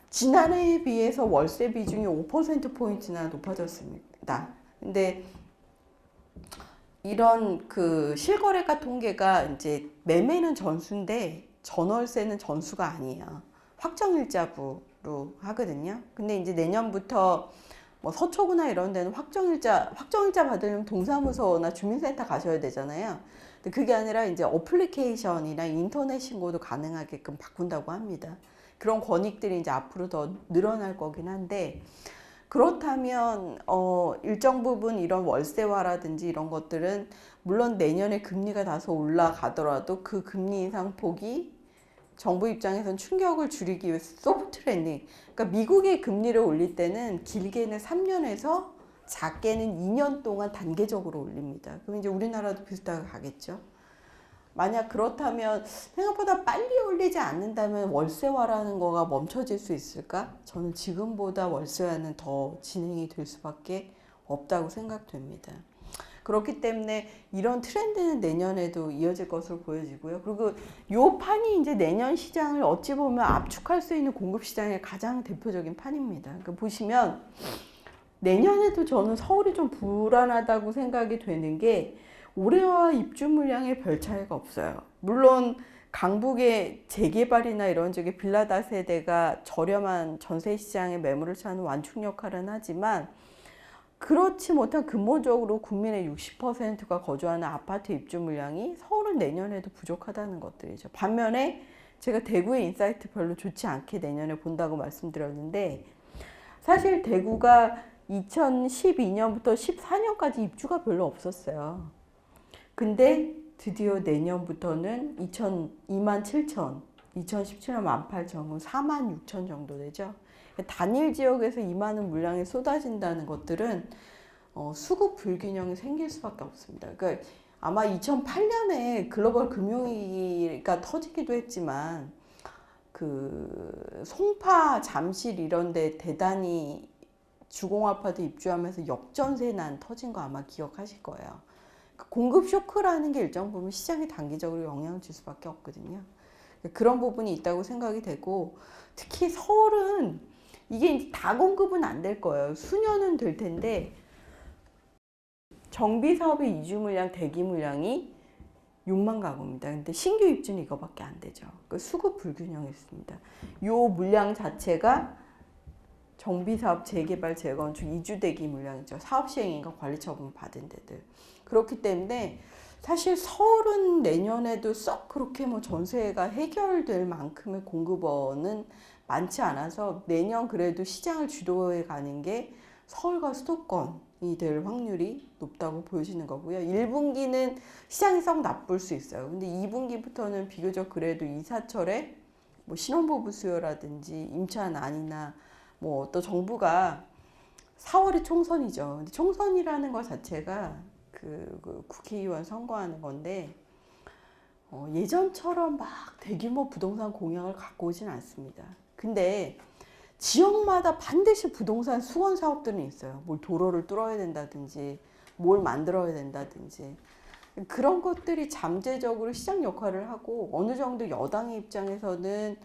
Speaker 1: 지난해에 비해서 월세 비중이 5%포인트나 높아졌습니다. 근데 이런 그 실거래가 통계가 이제 매매는 전수인데 전월세는 전수가 아니에요. 확정일자부로 하거든요. 근데 이제 내년부터 뭐 서초구나 이런 데는 확정일자 받으려면 동사무소나 주민센터 가셔야 되잖아요. 근데 그게 아니라 이제 어플리케이션이나 인터넷 신고도 가능하게끔 바꾼다고 합니다. 그런 권익들이 이제 앞으로 더 늘어날 거긴 한데 그렇다면 일정 부분 이런 월세화라든지 이런 것들은 물론 내년에 금리가 다소 올라가더라도 그 금리 인상 폭이 정부 입장에선 충격을 줄이기 위해서 소프트 랜딩, 그러니까 미국의 금리를 올릴 때는 길게는 3년에서 작게는 2년 동안 단계적으로 올립니다. 그럼 이제 우리나라도 비슷하게 가겠죠. 만약 그렇다면 생각보다 빨리 올리지 않는다면 월세화라는 거가 멈춰질 수 있을까? 저는 지금보다 월세화는 더 진행이 될 수밖에 없다고 생각됩니다. 그렇기 때문에 이런 트렌드는 내년에도 이어질 것으로 보여지고요. 그리고 요 판이 이제 내년 시장을 어찌 보면 압축할 수 있는 공급 시장의 가장 대표적인 판입니다. 그러니까 보시면 내년에도 저는 서울이 좀 불안하다고 생각이 되는 게 올해와 입주 물량에 별 차이가 없어요. 물론 강북의 재개발이나 이런 쪽의 빌라다 세대가 저렴한 전세 시장의 매물을 찾는 완충 역할은 하지만 그렇지 못한 근본적으로 국민의 60%가 거주하는 아파트 입주 물량이 서울은 내년에도 부족하다는 것들이죠. 반면에 제가 대구의 인사이트 별로 좋지 않게 내년에 본다고 말씀드렸는데, 사실 대구가 2012년부터 14년까지 입주가 별로 없었어요. 근데 드디어 내년부터는 2만 7천, 2017년 18,000, 4만 6천 정도 되죠. 단일 지역에서 이 많은 물량이 쏟아진다는 것들은 수급 불균형이 생길 수밖에 없습니다. 그러니까 아마 2008년에 글로벌 금융위기가 터지기도 했지만 그 송파, 잠실 이런 데 대단히 주공아파트 입주하면서 역전세난 터진 거 아마 기억하실 거예요. 공급 쇼크라는 게 일정 부분 시장에 단기적으로 영향을 줄 수밖에 없거든요. 그런 부분이 있다고 생각이 되고, 특히 서울은 이게 다 공급은 안 될 거예요. 수년은 될 텐데 정비 사업의 이주 물량, 대기 물량이 6만 가구입니다. 근데 신규 입주는 이거밖에 안 되죠. 수급 불균형이 있습니다. 요 물량 자체가 정비 사업, 재개발, 재건축, 이주 대기 물량이죠. 사업 시행인가 관리 처분 받은 데들. 그렇기 때문에 사실 서울은 내년에도 썩 그렇게 뭐 전세가 해결될 만큼의 공급원은 많지 않아서 내년 그래도 시장을 주도해 가는 게 서울과 수도권이 될 확률이 높다고 보여지는 거고요. 1분기는 시장이 썩 나쁠 수 있어요. 근데 2분기부터는 비교적 그래도 이사철에 뭐 신혼부부 수요라든지 임차난이나 뭐 또 정부가 4월이 총선이죠. 근데 총선이라는 것 자체가 그 국회의원 선거하는 건데 예전처럼 막 대규모 부동산 공약을 갖고 오진 않습니다. 근데 지역마다 반드시 부동산 수건 사업들은 있어요. 뭘 도로를 뚫어야 된다든지 뭘 만들어야 된다든지 그런 것들이 잠재적으로 시장 역할을 하고, 어느 정도 여당의 입장에서는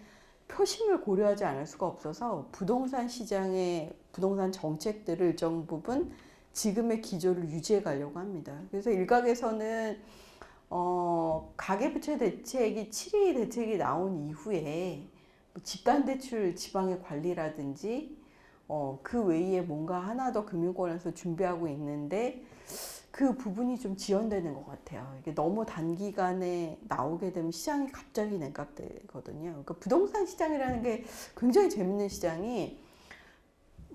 Speaker 1: 표심을 고려하지 않을 수가 없어서 부동산 시장의 부동산 정책들을 일정 부분 지금의 기조를 유지해 가려고 합니다. 그래서 일각에서는 가계부채 대책이 7.2 대책이 나온 이후에 집단대출 지방의 관리라든지 그 외에 뭔가 하나 더 금융권에서 준비하고 있는데 그 부분이 좀 지연되는 것 같아요. 이게 너무 단기간에 나오게 되면 시장이 갑자기 냉각되거든요. 그러니까 부동산 시장이라는 게 굉장히 재밌는 시장이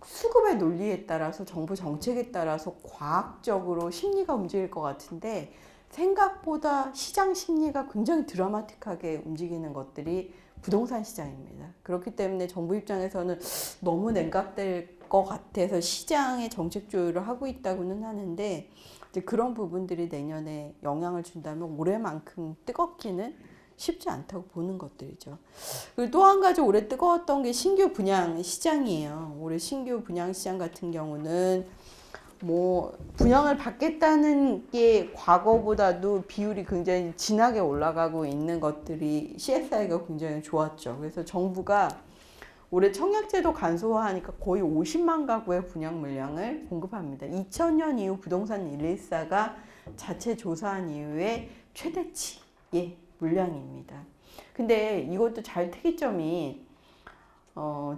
Speaker 1: 수급의 논리에 따라서 정부 정책에 따라서 과학적으로 심리가 움직일 것 같은데 생각보다 시장 심리가 굉장히 드라마틱하게 움직이는 것들이 부동산 시장입니다. 그렇기 때문에 정부 입장에서는 너무 냉각될 것 같아서 시장의 정책 조율을 하고 있다고는 하는데, 이제 그런 부분들이 내년에 영향을 준다면 올해만큼 뜨겁기는 쉽지 않다고 보는 것들이죠. 그리고 또 한 가지 올해 뜨거웠던 게 신규 분양 시장이에요. 올해 신규 분양 시장 같은 경우는 뭐 분양을 받겠다는 게 과거보다도 비율이 굉장히 진하게 올라가고 있는 것들이 CSI가 굉장히 좋았죠. 그래서 정부가 올해 청약제도 간소화하니까 거의 50만 가구의 분양 물량을 공급합니다. 2000년 이후 부동산 114가 자체 조사한 이후에 최대치의 물량입니다. 근데 이것도 잘 특이점이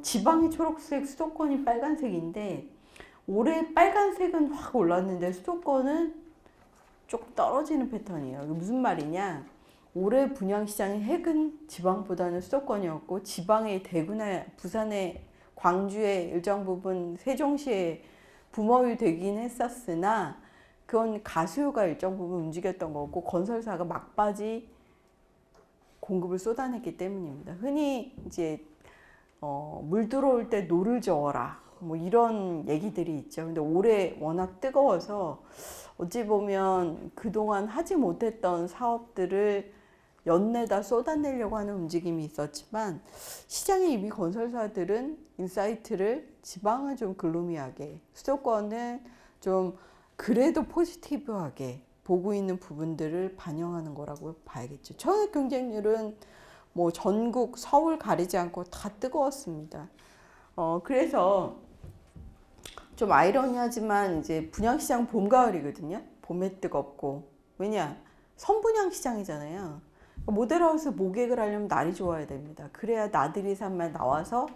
Speaker 1: 지방이 초록색, 수도권이 빨간색인데 올해 빨간색은 확 올랐는데 수도권은 조금 떨어지는 패턴이에요. 이게 무슨 말이냐? 올해 분양시장의 핵은 지방보다는 수도권이었고 지방의 대구나 부산의 광주의 일정 부분 세종시에 붐업이 되긴 했었으나 그건 가수요가 일정 부분 움직였던 거고 건설사가 막바지 공급을 쏟아냈기 때문입니다. 흔히 이제 물 들어올 때 노를 저어라 뭐 이런 얘기들이 있죠. 근데 올해 워낙 뜨거워서 어찌 보면 그동안 하지 못했던 사업들을 연내다 쏟아내려고 하는 움직임이 있었지만 시장에 이미 건설사들은 인사이트를 지방은 좀 글루미하게 수도권은 좀 그래도 포지티브하게 보고 있는 부분들을 반영하는 거라고 봐야겠죠. 청약 경쟁률은 뭐 전국 서울 가리지 않고 다 뜨거웠습니다. 그래서 좀 아이러니하지만 이제 분양시장 봄 가을이거든요. 봄에 뜨겁고 왜냐 선분양 시장이잖아요. 모델하우스 모객을 하려면 날이 좋아야 됩니다. 그래야 나들이 산말 나와서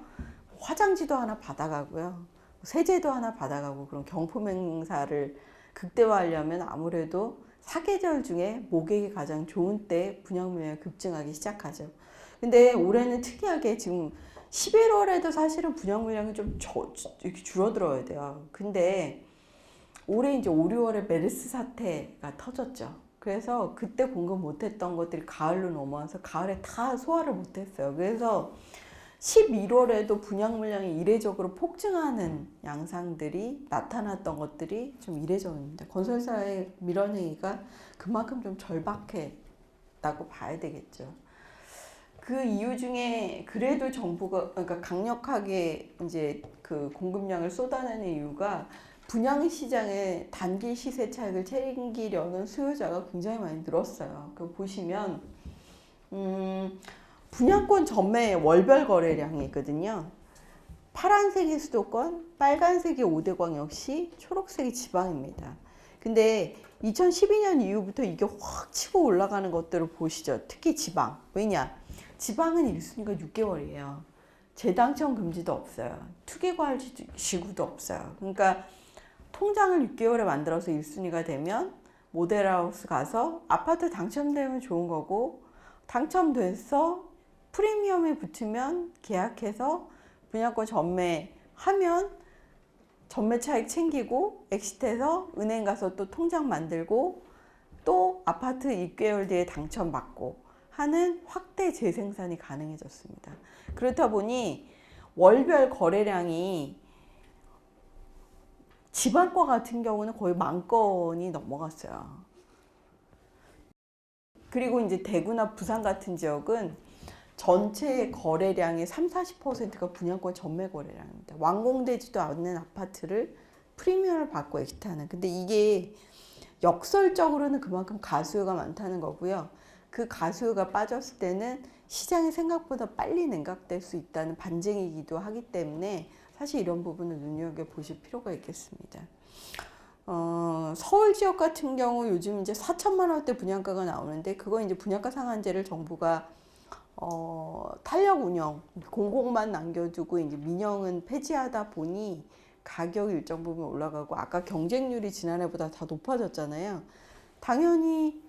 Speaker 1: 화장지도 하나 받아가고요. 세제도 하나 받아가고 그런 경품 행사를 극대화하려면 아무래도 사계절 중에 모객이 가장 좋은 때 분양 물량이 급증하기 시작하죠. 근데 올해는 특이하게 지금 11월에도 사실은 분양 물량이 좀 이렇게 줄어들어야 돼요. 근데 올해 이제 5, 6월에 메르스 사태가 터졌죠. 그래서 그때 공급 못했던 것들이 가을로 넘어와서 가을에 다 소화를 못했어요. 그래서 11월에도 분양 물량이 이례적으로 폭증하는 양상들이 나타났던 것들이 좀 이례적입니다. 건설사의 밀어내기가 그만큼 좀 절박했다고 봐야 되겠죠. 그 이유 중에 그래도 정부가 그러니까 강력하게 이제 그 공급량을 쏟아내는 이유가 분양 시장의 단기 시세 차익을 챙기려는 수요자가 굉장히 많이 늘었어요. 그 보시면 분양권 전매 월별 거래량이 있거든요. 파란색이 수도권, 빨간색이 5대 광역시, 초록색이 지방입니다. 근데 2012년 이후부터 이게 확 치고 올라가는 것들을 보시죠. 특히 지방. 왜냐? 지방은 1순위가 6개월이에요. 재당첨 금지도 없어요. 투기과열 지구도 없어요. 그러니까 통장을 6개월에 만들어서 1순위가 되면 모델하우스 가서 아파트 당첨되면 좋은 거고, 당첨돼서 프리미엄이 붙으면 계약해서 분양권 전매하면 전매 차익 챙기고 엑시트해서 은행 가서 또 통장 만들고 또 아파트 6개월 뒤에 당첨받고 하는 확대 재생산이 가능해졌습니다. 그렇다 보니 월별 거래량이 지방과 같은 경우는 거의 10,000건이 넘어갔어요. 그리고 이제 대구나 부산 같은 지역은 전체 거래량의 30-40%가 분양권 전매 거래량입니다. 완공되지도 않는 아파트를 프리미엄을 받고 엑시트하는. 근데 이게 역설적으로는 그만큼 가수요가 많다는 거고요. 그 가수요가 빠졌을 때는 시장이 생각보다 빨리 냉각될 수 있다는 반증이기도 하기 때문에 사실 이런 부분을 눈여겨보실 필요가 있겠습니다. 서울 지역 같은 경우 요즘 이제 4천만 원대 분양가가 나오는데 그건 이제 분양가 상한제를 정부가 탄력 운영, 공공만 남겨두고 이제 민영은 폐지하다 보니 가격이 일정 부분 올라가고 아까 경쟁률이 지난해보다 다 높아졌잖아요. 당연히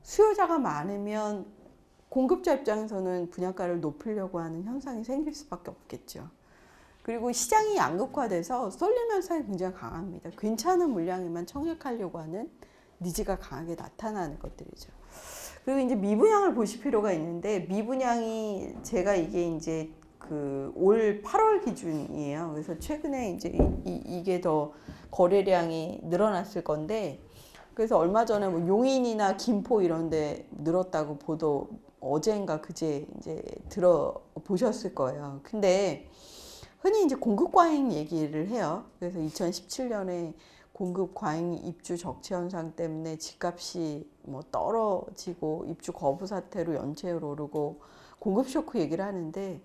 Speaker 1: 수요자가 많으면 공급자 입장에서는 분양가를 높이려고 하는 현상이 생길 수밖에 없겠죠. 그리고 시장이 양극화돼서 쏠림 현상이 굉장히 강합니다. 괜찮은 물량에만 청약하려고 하는 니즈가 강하게 나타나는 것들이죠. 그리고 이제 미분양을 보실 필요가 있는데 미분양이 제가 이게 이제 그 올 8월 기준이에요. 그래서 최근에 이제 이게 더 거래량이 늘어났을 건데 그래서 얼마 전에 뭐 용인이나 김포 이런 데 늘었다고 보도 어젠가 그제 이제 들어보셨을 거예요. 근데 흔히 이제 공급 과잉 얘기를 해요. 그래서 2017년에 공급 과잉 입주 적체 현상 때문에 집값이 뭐 떨어지고 입주 거부 사태로 연체율 오르고 공급 쇼크 얘기를 하는데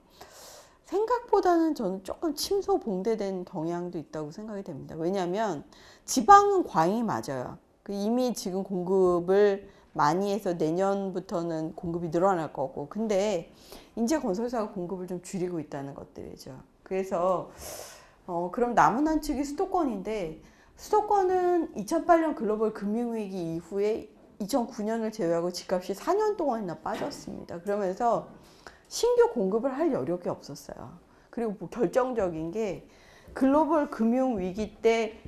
Speaker 1: 생각보다는 저는 조금 침소봉대된 경향도 있다고 생각이 됩니다. 왜냐하면 지방은 과잉이 맞아요. 이미 지금 공급을 많이 해서 내년부터는 공급이 늘어날 거고 근데 이제 건설사가 공급을 좀 줄이고 있다는 것들이죠. 그래서 그럼 남은 한 축이 수도권인데 수도권은 2008년 글로벌 금융위기 이후에 2009년을 제외하고 집값이 4년 동안이나 빠졌습니다. 그러면서 신규 공급을 할 여력이 없었어요. 그리고 뭐 결정적인 게 글로벌 금융위기 때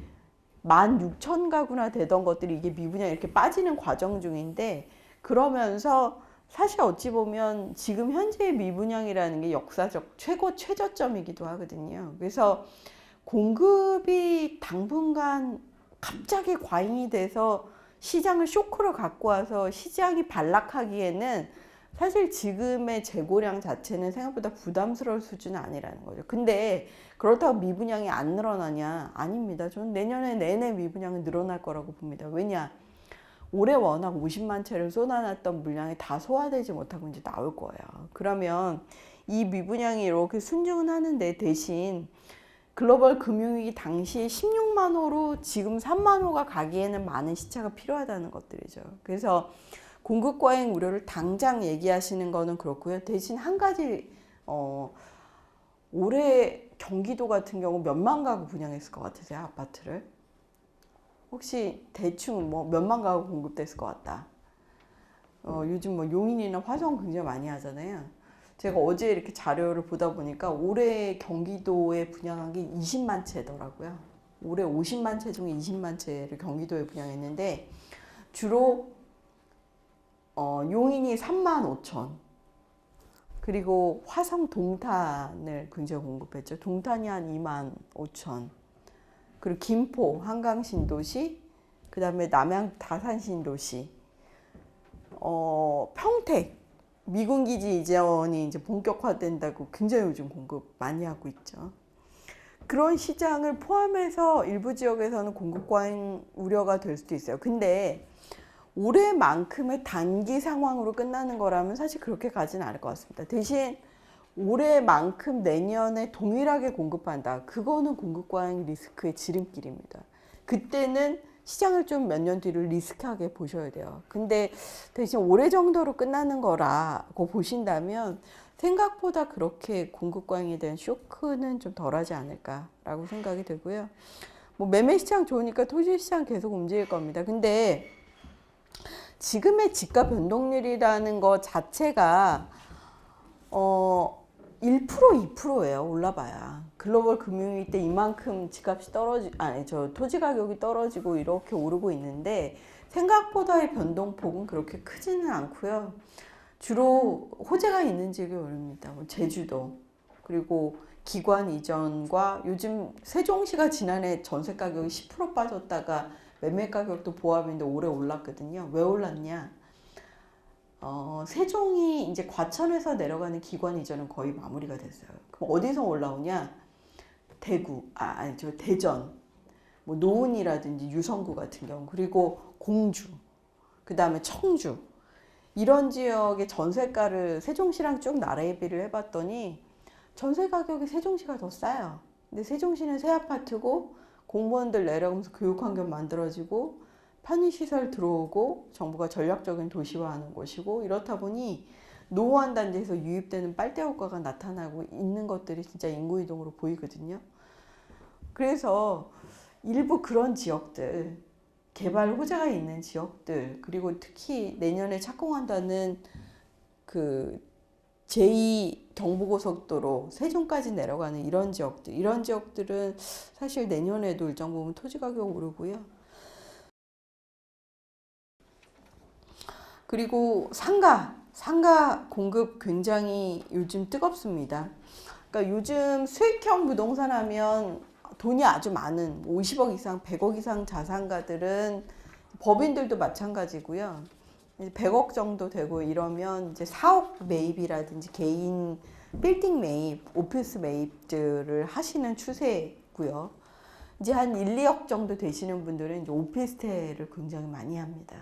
Speaker 1: 16,000가구나 되던 것들이 이게 미분양 이렇게 빠지는 과정 중인데 그러면서 사실 어찌 보면 지금 현재의 미분양이라는 게 역사적 최저점이기도 하거든요. 그래서 공급이 당분간 갑자기 과잉이 돼서 시장을 쇼크로 갖고 와서 시장이 반락하기에는 사실 지금의 재고량 자체는 생각보다 부담스러울 수준은 아니라는 거죠. 근데 그렇다고 미분양이 안 늘어나냐? 아닙니다. 저는 내년에 내내 미분양은 늘어날 거라고 봅니다. 왜냐? 올해 워낙 50만 채를 쏟아놨던 물량이 다 소화되지 못하고 이제 나올 거예요. 그러면 이 미분양이 이렇게 순증은 하는데 대신 글로벌 금융위기 당시 16만 호로 지금 3만 호가 가기에는 많은 시차가 필요하다는 것들이죠. 그래서 공급 과잉 우려를 당장 얘기하시는 거는 그렇고요. 대신 한 가지 올해 경기도 같은 경우 몇만 가구 분양했을 것 같으세요? 아파트를? 혹시 대충 뭐 몇만 가구 공급됐을 것 같다. 요즘 뭐 용인이나 화성 굉장히 많이 하잖아요. 제가 어제 이렇게 자료를 보다 보니까 올해 경기도에 분양한 게 20만 채더라고요. 올해 50만 채 중에 20만 채를 경기도에 분양했는데 주로 용인이 3만 5천, 그리고 화성 동탄을 굉장히 공급했죠. 동탄이 한 2만 5천, 그리고 김포 한강 신도시, 그 다음에 남양 다산 신도시, 평택 미군 기지 이전이 이제 본격화된다고 굉장히 요즘 공급 많이 하고 있죠. 그런 시장을 포함해서 일부 지역에서는 공급 과잉 우려가 될 수도 있어요. 근데 올해만큼의 단기 상황으로 끝나는 거라면 사실 그렇게 가지는 않을 것 같습니다. 대신 올해만큼 내년에 동일하게 공급한다. 그거는 공급 과잉 리스크의 지름길입니다. 그때는 시장을 좀 몇 년 뒤를 리스크하게 보셔야 돼요. 근데 대신 올해 정도로 끝나는 거라고 보신다면 생각보다 그렇게 공급 과잉에 대한 쇼크는 좀 덜하지 않을까라고 생각이 들고요. 뭐 매매 시장 좋으니까 토지 시장 계속 움직일 겁니다. 근데 지금의 지가 변동률이라는 것 자체가 1% 2%예요. 올라봐야. 글로벌 금융위기 때 이만큼 집값이 토지 가격이 떨어지고 이렇게 오르고 있는데 생각보다의 변동폭은 그렇게 크지는 않고요. 주로 호재가 있는 지역이 오릅니다. 뭐 제주도, 그리고 기관 이전과 요즘 세종시가 지난해 전세 가격이 10% 빠졌다가 매매 가격도 보합인데 올해 올랐거든요. 왜 올랐냐? 세종이 이제 과천에서 내려가는 기관 이전은 거의 마무리가 됐어요. 그럼 어디서 올라오냐? 대전, 뭐 노은이라든지 유성구 같은 경우, 그리고 공주, 그 다음에 청주, 이런 지역의 전세가를 세종시랑 쭉 나래비를 해봤더니 전세 가격이 세종시가 더 싸요. 근데 세종시는 새 아파트고 공무원들 내려가면서 교육환경 만들어지고 편의시설 들어오고 정부가 전략적인 도시화하는 곳이고, 이렇다 보니 노후한 단지에서 유입되는 빨대 효과가 나타나고 있는 것들이 진짜 인구이동으로 보이거든요. 그래서 일부 그런 지역들, 개발 호재가 있는 지역들, 그리고 특히 내년에 착공한다는 그 제2 경부고속도로 세종까지 내려가는 이런 지역들은 사실 내년에도 일정 부분 토지 가격 오르고요. 그리고 상가 공급 굉장히 요즘 뜨겁습니다. 그러니까 요즘 수익형 부동산 하면 돈이 아주 많은 50억 이상, 100억 이상 자산가들은 법인들도 마찬가지고요. 100억 정도 되고 이러면 이제 사업 매입이라든지 개인 빌딩 매입, 오피스 매입들을 하시는 추세고요. 이제 한 1, 2억 정도 되시는 분들은 이제 오피스텔을 굉장히 많이 합니다.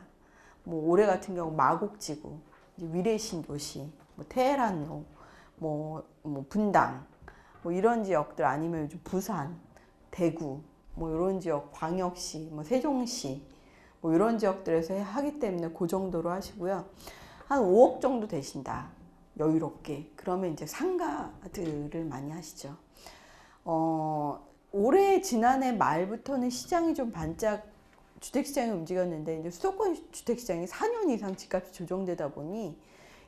Speaker 1: 뭐 올해 같은 경우 마곡지구, 위례신도시, 뭐 테헤란로, 뭐 분당, 뭐 이런 지역들, 아니면 요즘 부산, 대구, 뭐 이런 지역, 광역시, 뭐 세종시, 뭐 이런 지역들에서 하기 때문에 그 정도로 하시고요. 한 5억 정도 되신다, 여유롭게. 그러면 이제 상가들을 많이 하시죠. 올해 지난해 말부터는 시장이 좀 반짝 주택시장이 움직였는데, 이제 수도권 주택시장이 4년 이상 집값이 조정되다 보니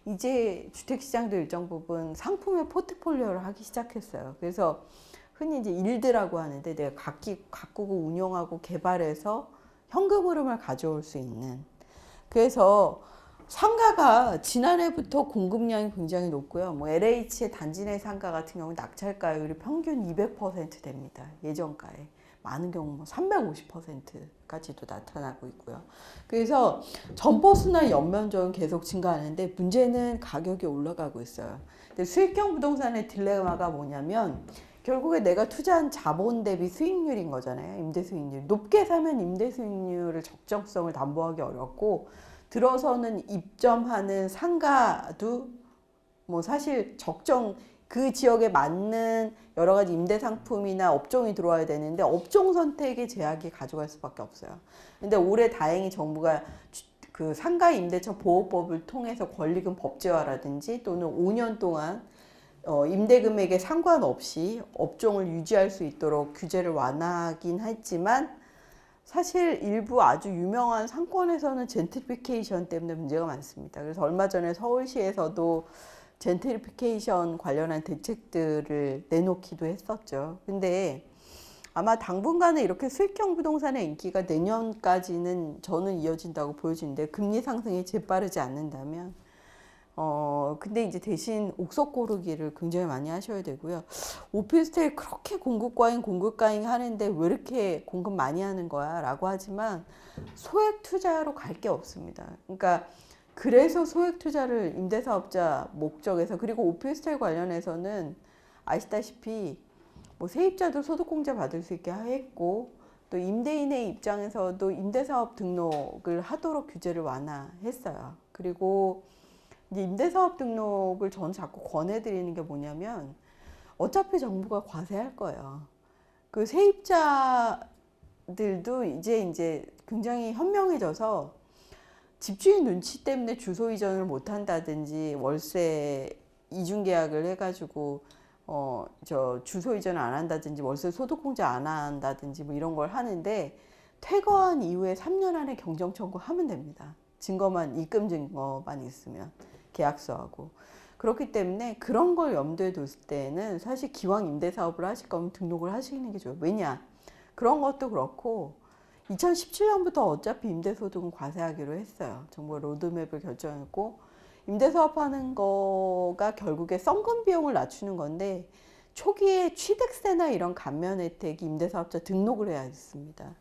Speaker 1: 이제 주택시장도 일정 부분 상품의 포트폴리오를 하기 시작했어요. 그래서 흔히 이제 일드라고 하는데, 내가 가꾸고 운영하고 개발해서 현금 흐름을 가져올 수 있는. 그래서 상가가 지난해부터 공급량이 굉장히 높고요. 뭐 LH의 단지 내 상가 같은 경우 낙찰가율이 평균 200% 됩니다. 예전가에. 많은 경우 뭐 350%까지도 나타나고 있고요. 그래서 점포수나 연면적은 계속 증가하는데 문제는 가격이 올라가고 있어요. 근데 수익형 부동산의 딜레마가 뭐냐면 결국에 내가 투자한 자본 대비 수익률인 거잖아요. 임대 수익률. 높게 사면 임대 수익률을 적정성을 담보하기 어렵고, 들어서는 입점하는 상가도 뭐 사실 그 지역에 맞는 여러 가지 임대 상품이나 업종이 들어와야 되는데 업종 선택의 제약이 가져갈 수밖에 없어요. 근데 올해 다행히 정부가 그 상가 임대차 보호법을 통해서 권리금 법제화라든지 또는 5년 동안 임대 금액에 상관없이 업종을 유지할 수 있도록 규제를 완화하긴 했지만 사실 일부 아주 유명한 상권에서는 젠트리피케이션 때문에 문제가 많습니다. 그래서 얼마 전에 서울시에서도 젠트리피케이션 관련한 대책들을 내놓기도 했었죠. 근데 아마 당분간은 이렇게 수익형 부동산의 인기가 내년까지는 저는 이어진다고 보여지는데, 금리 상승이 재빠르지 않는다면 근데 이제 대신 옥석 고르기를 굉장히 많이 하셔야 되고요. 오피스텔 그렇게 공급 과잉 하는데 왜 이렇게 공급 많이 하는 거야 라고 하지만 소액 투자로 갈 게 없습니다. 그러니까 그래서 소액 투자를 임대사업자 목적에서, 그리고 오피스텔 관련해서는 아시다시피 뭐 세입자도 소득공제 받을 수 있게 했고, 또 임대인의 입장에서도 임대사업 등록을 하도록 규제를 완화했어요. 그리고 이제 임대사업 등록을 저는 자꾸 권해드리는 게 뭐냐면, 어차피 정부가 과세할 거예요. 그 세입자들도 이제 굉장히 현명해져서 집주인 눈치 때문에 주소 이전을 못 한다든지, 월세 이중계약을 해가지고 저 주소 이전을 안 한다든지, 월세 소득공제 안 한다든지 뭐 이런 걸 하는데, 퇴거한 이후에 3년 안에 경정 청구하면 됩니다. 증거만, 입금 증거만 있으면, 계약서하고. 그렇기 때문에 그런 걸 염두에 뒀을 때는 사실 기왕 임대사업을 하실 거면 등록을 하시는 게 좋아요. 왜냐? 그런 것도 그렇고 2017년부터 어차피 임대소득은 과세하기로 했어요. 정부가 로드맵을 결정했고, 임대사업 하는 거가 결국에 썬금 비용을 낮추는 건데, 초기에 취득세나 이런 감면 혜택이 임대사업자 등록을 해야 했습니다.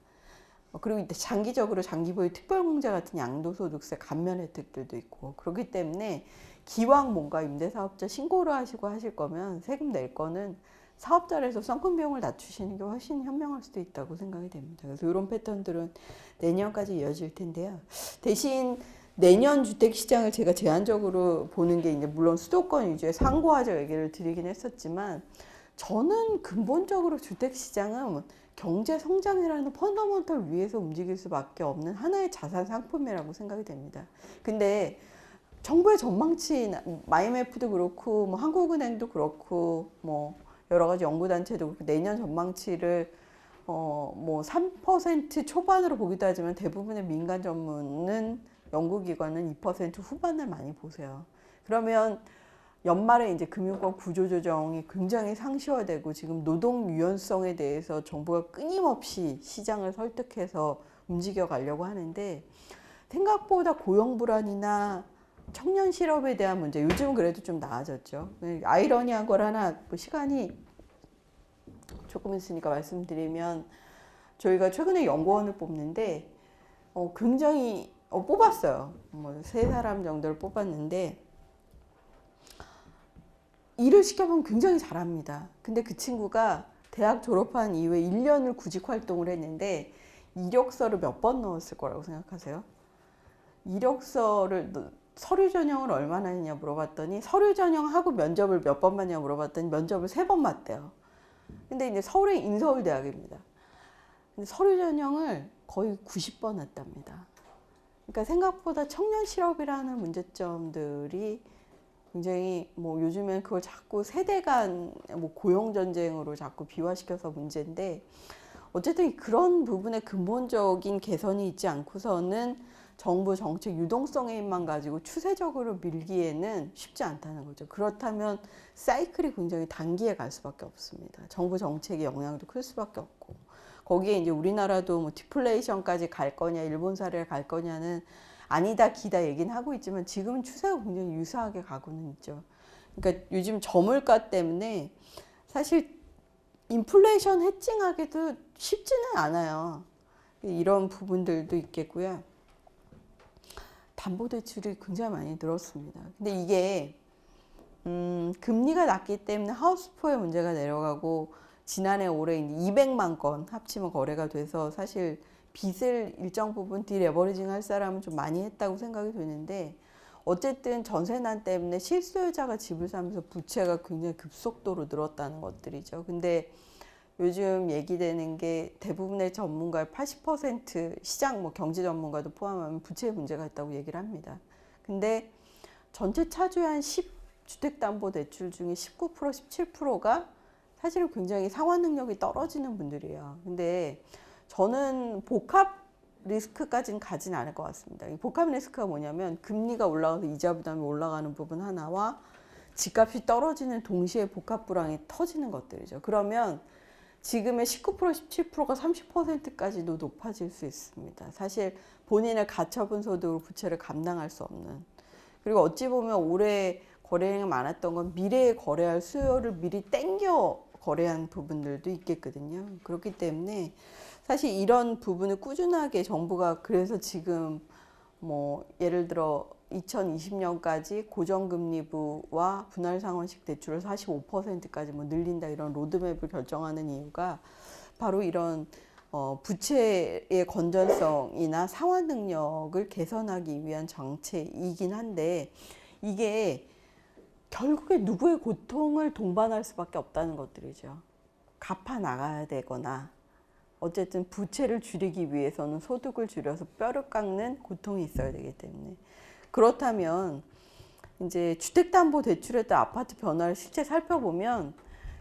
Speaker 1: 그리고 이때 장기적으로 장기보유 특별공제 같은 양도소득세 감면 혜택들도 있고, 그렇기 때문에 기왕 뭔가 임대사업자 신고를 하시고 하실 거면 세금 낼 거는 사업자를 해서 썬금 비용을 낮추시는 게 훨씬 현명할 수도 있다고 생각이 됩니다. 그래서 이런 패턴들은 내년까지 이어질 텐데요. 대신 내년 주택시장을 제가 제한적으로 보는 게, 이제 물론 수도권 위주의 상고하자 얘기를 드리긴 했었지만, 저는 근본적으로 주택시장은 경제 성장이라는 펀더먼털 위에서 움직일 수밖에 없는 하나의 자산 상품이라고 생각이 됩니다. 근데 정부의 전망치, IMF도 그렇고 뭐 한국은행도 그렇고 뭐 여러 가지 연구단체도 그렇고 내년 전망치를 뭐 3% 초반으로 보기도 하지만, 대부분의 민간 전문은, 연구기관은 2% 후반을 많이 보세요. 그러면 연말에 이제 금융권 구조조정이 굉장히 상시화되고, 지금 노동 유연성에 대해서 정부가 끊임없이 시장을 설득해서 움직여 가려고 하는데, 생각보다 고용 불안이나 청년 실업에 대한 문제, 요즘은 그래도 좀 나아졌죠. 아이러니한 걸 하나, 시간이 조금 있으니까 말씀드리면, 저희가 최근에 연구원을 뽑는데 굉장히 뽑았어요. 뭐 3사람 정도를 뽑았는데, 일을 시켜보면 굉장히 잘합니다. 근데 그 친구가 대학 졸업한 이후에 1년을 구직 활동을 했는데 이력서를 몇 번 넣었을 거라고 생각하세요? 이력서를, 서류 전형을 얼마나 했냐 물어봤더니, 서류 전형하고 면접을 몇 번 봤냐 물어봤더니 면접을 3번 봤대요. 근데 이제 서울의 인서울대학입니다. 근데 서류 전형을 거의 90번 했답니다. 그러니까 생각보다 청년 실업이라는 문제점들이 굉장히, 뭐 요즘엔 그걸 자꾸 세대 간 뭐 고용 전쟁으로 자꾸 비화시켜서 문제인데, 어쨌든 그런 부분에 근본적인 개선이 있지 않고서는 정부 정책 유동성의 힘만 가지고 추세적으로 밀기에는 쉽지 않다는 거죠. 그렇다면 사이클이 굉장히 단기에 갈 수밖에 없습니다. 정부 정책의 영향도 클 수밖에 없고, 거기에 이제 우리나라도 뭐 디플레이션까지 갈 거냐, 일본 사례를 갈 거냐는 아니다 기다 얘기는 하고 있지만, 지금은 추세가 굉장히 유사하게 가고는 있죠. 그러니까 요즘 저물가 때문에 사실 인플레이션 해칭하기도 쉽지는 않아요. 이런 부분들도 있겠고요. 담보대출이 굉장히 많이 늘었습니다. 근데 이게 금리가 낮기 때문에 하우스포의 문제가 내려가고, 지난해 올해 200만 건 합치면 거래가 돼서 사실 빚을 일정 부분 디레버리징 할 사람은 좀 많이 했다고 생각이 되는데, 어쨌든 전세난 때문에 실수요자가 집을 사면서 부채가 굉장히 급속도로 늘었다는 것들이죠. 근데 요즘 얘기되는 게, 대부분의 전문가의 80% 시장, 뭐 경제 전문가도 포함하면 부채 문제가 있다고 얘기를 합니다. 근데 전체 차주의 한 주택담보대출 중에 19%, 17%가 사실은 굉장히 상환 능력이 떨어지는 분들이에요. 근데 저는 복합 리스크까지는 가진 않을 것 같습니다. 이 복합 리스크가 뭐냐면 금리가 올라가서 이자 부담이 올라가는 부분 하나와 집값이 떨어지는 동시에 복합 불황이 터지는 것들이죠. 그러면 지금의 19%, 17%가 30%까지도 높아질 수 있습니다. 사실 본인의 가처분 소득으로 부채를 감당할 수 없는. 그리고 어찌 보면 올해 거래량이 많았던 건 미래에 거래할 수요를 미리 땡겨 거래한 부분들도 있겠거든요. 그렇기 때문에 사실 이런 부분을 꾸준하게 정부가 그래서 지금 뭐 예를 들어 2020년까지 고정금리부와 분할상환식 대출을 45%까지 뭐 늘린다 이런 로드맵을 결정하는 이유가 바로 이런 부채의 건전성이나 상환 능력을 개선하기 위한 정책이긴 한데 이게 결국에 누구의 고통을 동반할 수밖에 없다는 것들이죠. 갚아 나가야 되거나 어쨌든 부채를 줄이기 위해서는 소득을 줄여서 뼈를 깎는 고통이 있어야 되기 때문에 그렇다면 이제 주택담보대출에 따라 아파트 변화를 실제 살펴보면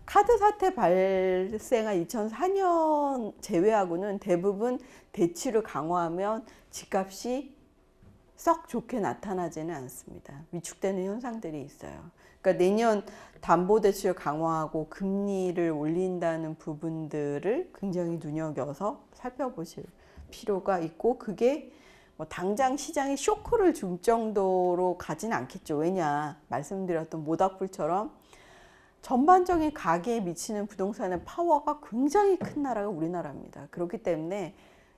Speaker 1: 카드 사태 발생한 2004년 제외하고는 대부분 대출을 강화하면 집값이 썩 좋게 나타나지는 않습니다. 위축되는 현상들이 있어요. 그러니까 내년 담보대출 강화하고 금리를 올린다는 부분들을 굉장히 눈여겨서 살펴보실 필요가 있고 그게 뭐 당장 시장에 쇼크를 줄 정도로 가진 않겠죠. 왜냐 말씀드렸던 모닥불처럼 전반적인 가계에 미치는 부동산의 파워가 굉장히 큰 나라가 우리나라입니다. 그렇기 때문에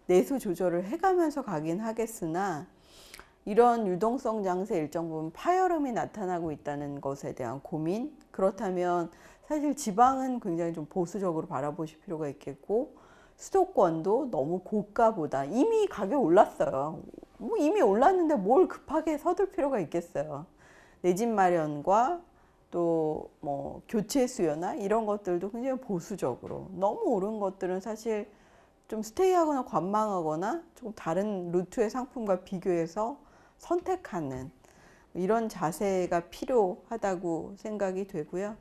Speaker 1: 내수 조절을 해가면서 가긴 하겠으나 이런 유동성 장세 일정 부분 파열음이 나타나고 있다는 것에 대한 고민 그렇다면 사실 지방은 굉장히 좀 보수적으로 바라보실 필요가 있겠고 수도권도 너무 고가보다 이미 가격 올랐어요. 뭐 이미 올랐는데 뭘 급하게 서둘 필요가 있겠어요. 내 집 마련과 또 뭐 교체 수요나 이런 것들도 굉장히 보수적으로 너무 오른 것들은 사실 좀 스테이하거나 관망하거나 조금 다른 루트의 상품과 비교해서 선택하는 이런 자세가 필요하다고 생각이 되고요.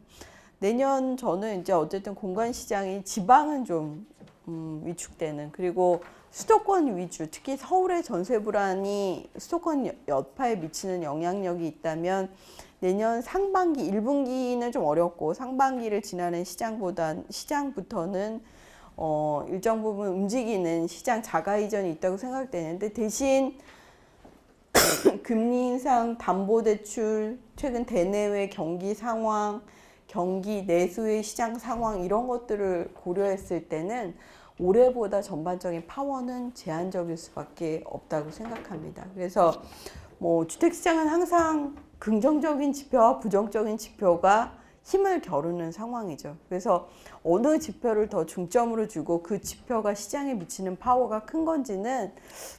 Speaker 1: 내년 저는 이제 어쨌든 공간 시장이 지방은 좀 위축되는 그리고 수도권 위주 특히 서울의 전세 불안이 수도권 여파에 미치는 영향력이 있다면 내년 상반기 1분기는 좀 어렵고 상반기를 지나는 시장부터는 일정 부분 움직이는 시장 자가 이전이 있다고 생각되는데 대신 금리 인상, 담보대출, 최근 대내외 경기 상황, 경기 내수의 시장 상황 이런 것들을 고려했을 때는 올해보다 전반적인 파워는 제한적일 수밖에 없다고 생각합니다. 그래서 뭐 주택시장은 항상 긍정적인 지표와 부정적인 지표가 힘을 겨루는 상황이죠. 그래서 어느 지표를 더 중점으로 주고 그 지표가 시장에 미치는 파워가 큰 건지는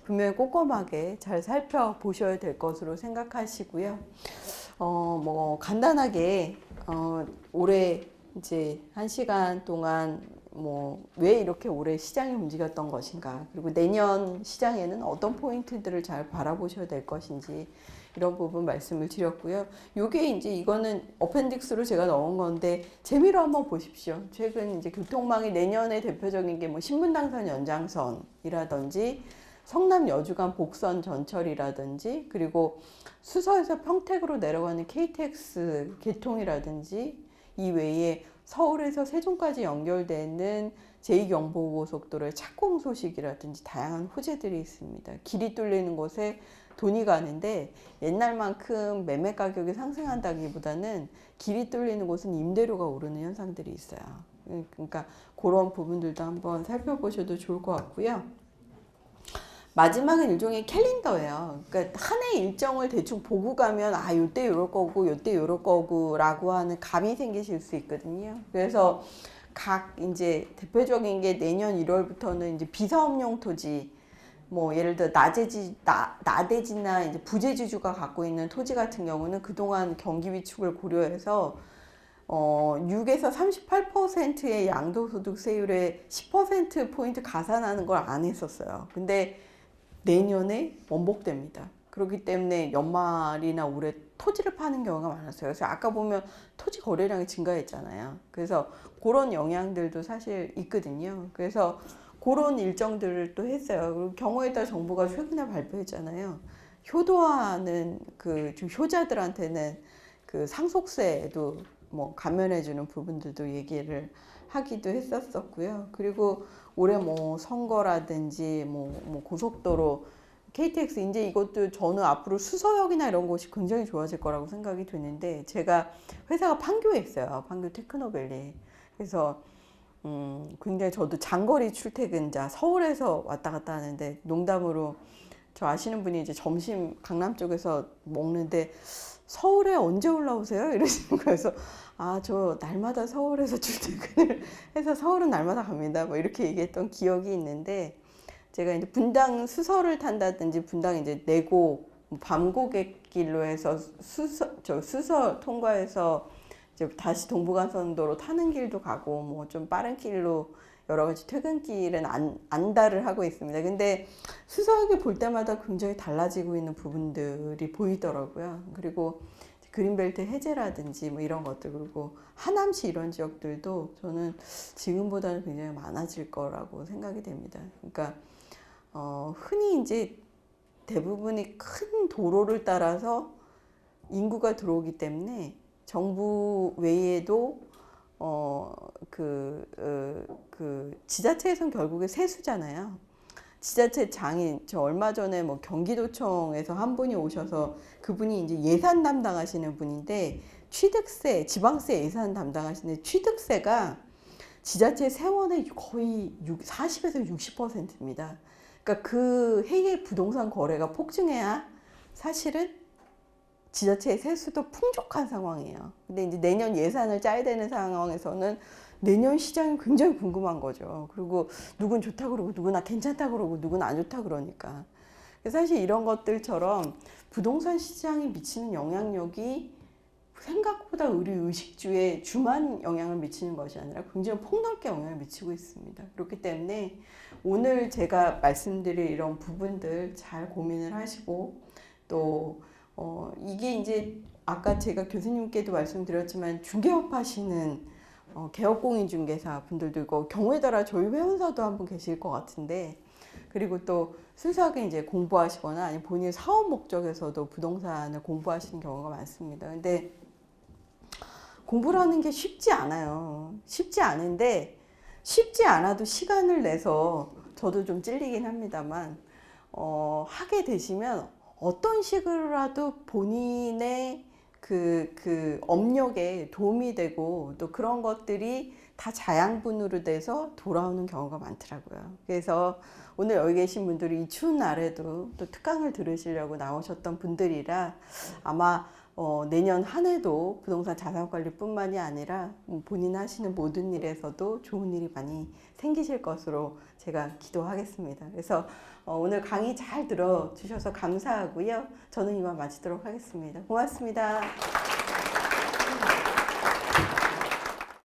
Speaker 1: 분명히 꼼꼼하게 잘 살펴보셔야 될 것으로 생각하시고요. 뭐 간단하게 올해 이제 1시간 동안 뭐 왜 이렇게 올해 시장이 움직였던 것인가 그리고 내년 시장에는 어떤 포인트들을 잘 바라보셔야 될 것인지 이런 부분 말씀을 드렸고요. 요게 이제 이거는 어펜딕스로 제가 넣은 건데 재미로 한번 보십시오. 최근 이제 교통망이 내년에 대표적인 게 뭐 신분당선 연장선이라든지 성남 여주간 복선 전철이라든지 그리고 수서에서 평택으로 내려가는 KTX 개통이라든지 이 외에 서울에서 세종까지 연결되는 제2경부고속도로의 착공 소식이라든지 다양한 호재들이 있습니다. 길이 뚫리는 곳에 돈이 가는데 옛날만큼 매매 가격이 상승한다기보다는 길이 뚫리는 곳은 임대료가 오르는 현상들이 있어요. 그러니까 그런 부분들도 한번 살펴보셔도 좋을 것 같고요. 마지막은 일종의 캘린더예요. 그러니까 한 해 일정을 대충 보고 가면 아 요때 요럴 거고 요때 요럴 거고 라고 하는 감이 생기실 수 있거든요. 그래서 각 이제 대표적인 게 내년 1월부터는 이제 비사업용 토지 뭐 예를 들어 나대지나 이제 부재지주가 갖고 있는 토지 같은 경우는 그동안 경기 위축을 고려해서 6에서 38%의 양도소득세율에 10%포인트 가산하는 걸 안 했었어요. 근데 내년에 원복됩니다. 그렇기 때문에 연말이나 올해 토지를 파는 경우가 많았어요. 그래서 아까 보면 토지 거래량이 증가했잖아요. 그래서 그런 영향들도 사실 있거든요. 그래서 그런 일정들을 또 했어요. 그리고 경우에 따라 정부가 최근에 발표했잖아요. 효도하는 좀 효자들한테는 그 상속세도 뭐 감면해주는 부분들도 얘기를 하기도 했었었고요. 그리고 올해 뭐 선거라든지 뭐 고속도로 KTX 이제 이것도 저는 앞으로 수서역이나 이런 곳이 굉장히 좋아질 거라고 생각이 드는데 제가 회사가 판교에 있어요. 판교 테크노밸리. 그래서 굉장히 저도 장거리 출퇴근자 서울에서 왔다 갔다 하는데 농담으로 저 아시는 분이 이제 점심 강남 쪽에서 먹는데 서울에 언제 올라오세요? 이러시는 거예요. 그래서 저 날마다 서울에서 출퇴근을 해서 서울은 날마다 갑니다. 뭐 이렇게 얘기했던 기억이 있는데 제가 이제 분당 수서를 탄다든지 분당 이제 내곡 밤고갯길로 해서 수서 통과해서 이제 다시 동부간선도로 타는 길도 가고 뭐 좀 빠른 길로 여러 가지 퇴근길은 안달을 하고 있습니다. 근데 수서역에 볼 때마다 굉장히 달라지고 있는 부분들이 보이더라고요. 그리고 그린벨트 해제라든지 뭐 이런 것들, 그리고 하남시 이런 지역들도 저는 지금보다는 굉장히 많아질 거라고 생각이 됩니다. 그러니까 흔히 이제 대부분이 큰 도로를 따라서 인구가 들어오기 때문에 정부 외에도 지자체에선 결국에 세수잖아요. 지자체 장인, 저 얼마 전에 뭐 경기도청에서 한 분이 오셔서 그분이 이제 예산 담당하시는 분인데 취득세, 지방세 예산 담당하시는데 취득세가 지자체 세원의 거의 40에서 60%입니다. 그러니까 그 해의 부동산 거래가 폭증해야 사실은 지자체의 세수도 풍족한 상황이에요. 근데 이제 내년 예산을 짜야 되는 상황에서는 내년 시장이 굉장히 궁금한 거죠. 그리고 누군 좋다 그러고 누군 괜찮다 그러고 누군 안 좋다 그러니까. 사실 이런 것들처럼 부동산 시장이 미치는 영향력이 생각보다 우리 의식주에 주만 영향을 미치는 것이 아니라 굉장히 폭넓게 영향을 미치고 있습니다. 그렇기 때문에 오늘 제가 말씀드릴 이런 부분들 잘 고민을 하시고 또 이게 이제 아까 제가 교수님께도 말씀드렸지만 중개업 하시는 개업공인중개사 분들도 있고 경우에 따라 저희 회원사도 한 분 계실 것 같은데 그리고 또 순수하게 이제 공부하시거나 아니면 본인 사업 목적에서도 부동산을 공부하시는 경우가 많습니다. 근데 공부라는 게 쉽지 않아요. 쉽지 않은데 쉽지 않아도 시간을 내서 저도 좀 찔리긴 합니다만 하게 되시면 어떤 식으로라도 본인의 그 업력에 도움이 되고 또 그런 것들이 다 자양분으로 돼서 돌아오는 경우가 많더라고요. 그래서 오늘 여기 계신 분들이 이 추운 날에도 또 특강을 들으시려고 나오셨던 분들이라 아마 내년 한 해도 부동산 자산관리뿐만이 아니라 본인 하시는 모든 일에서도 좋은 일이 많이 생기실 것으로 제가 기도하겠습니다. 그래서 오늘 강의 잘 들어주셔서 감사하고요. 저는 이만 마치도록 하겠습니다. 고맙습니다.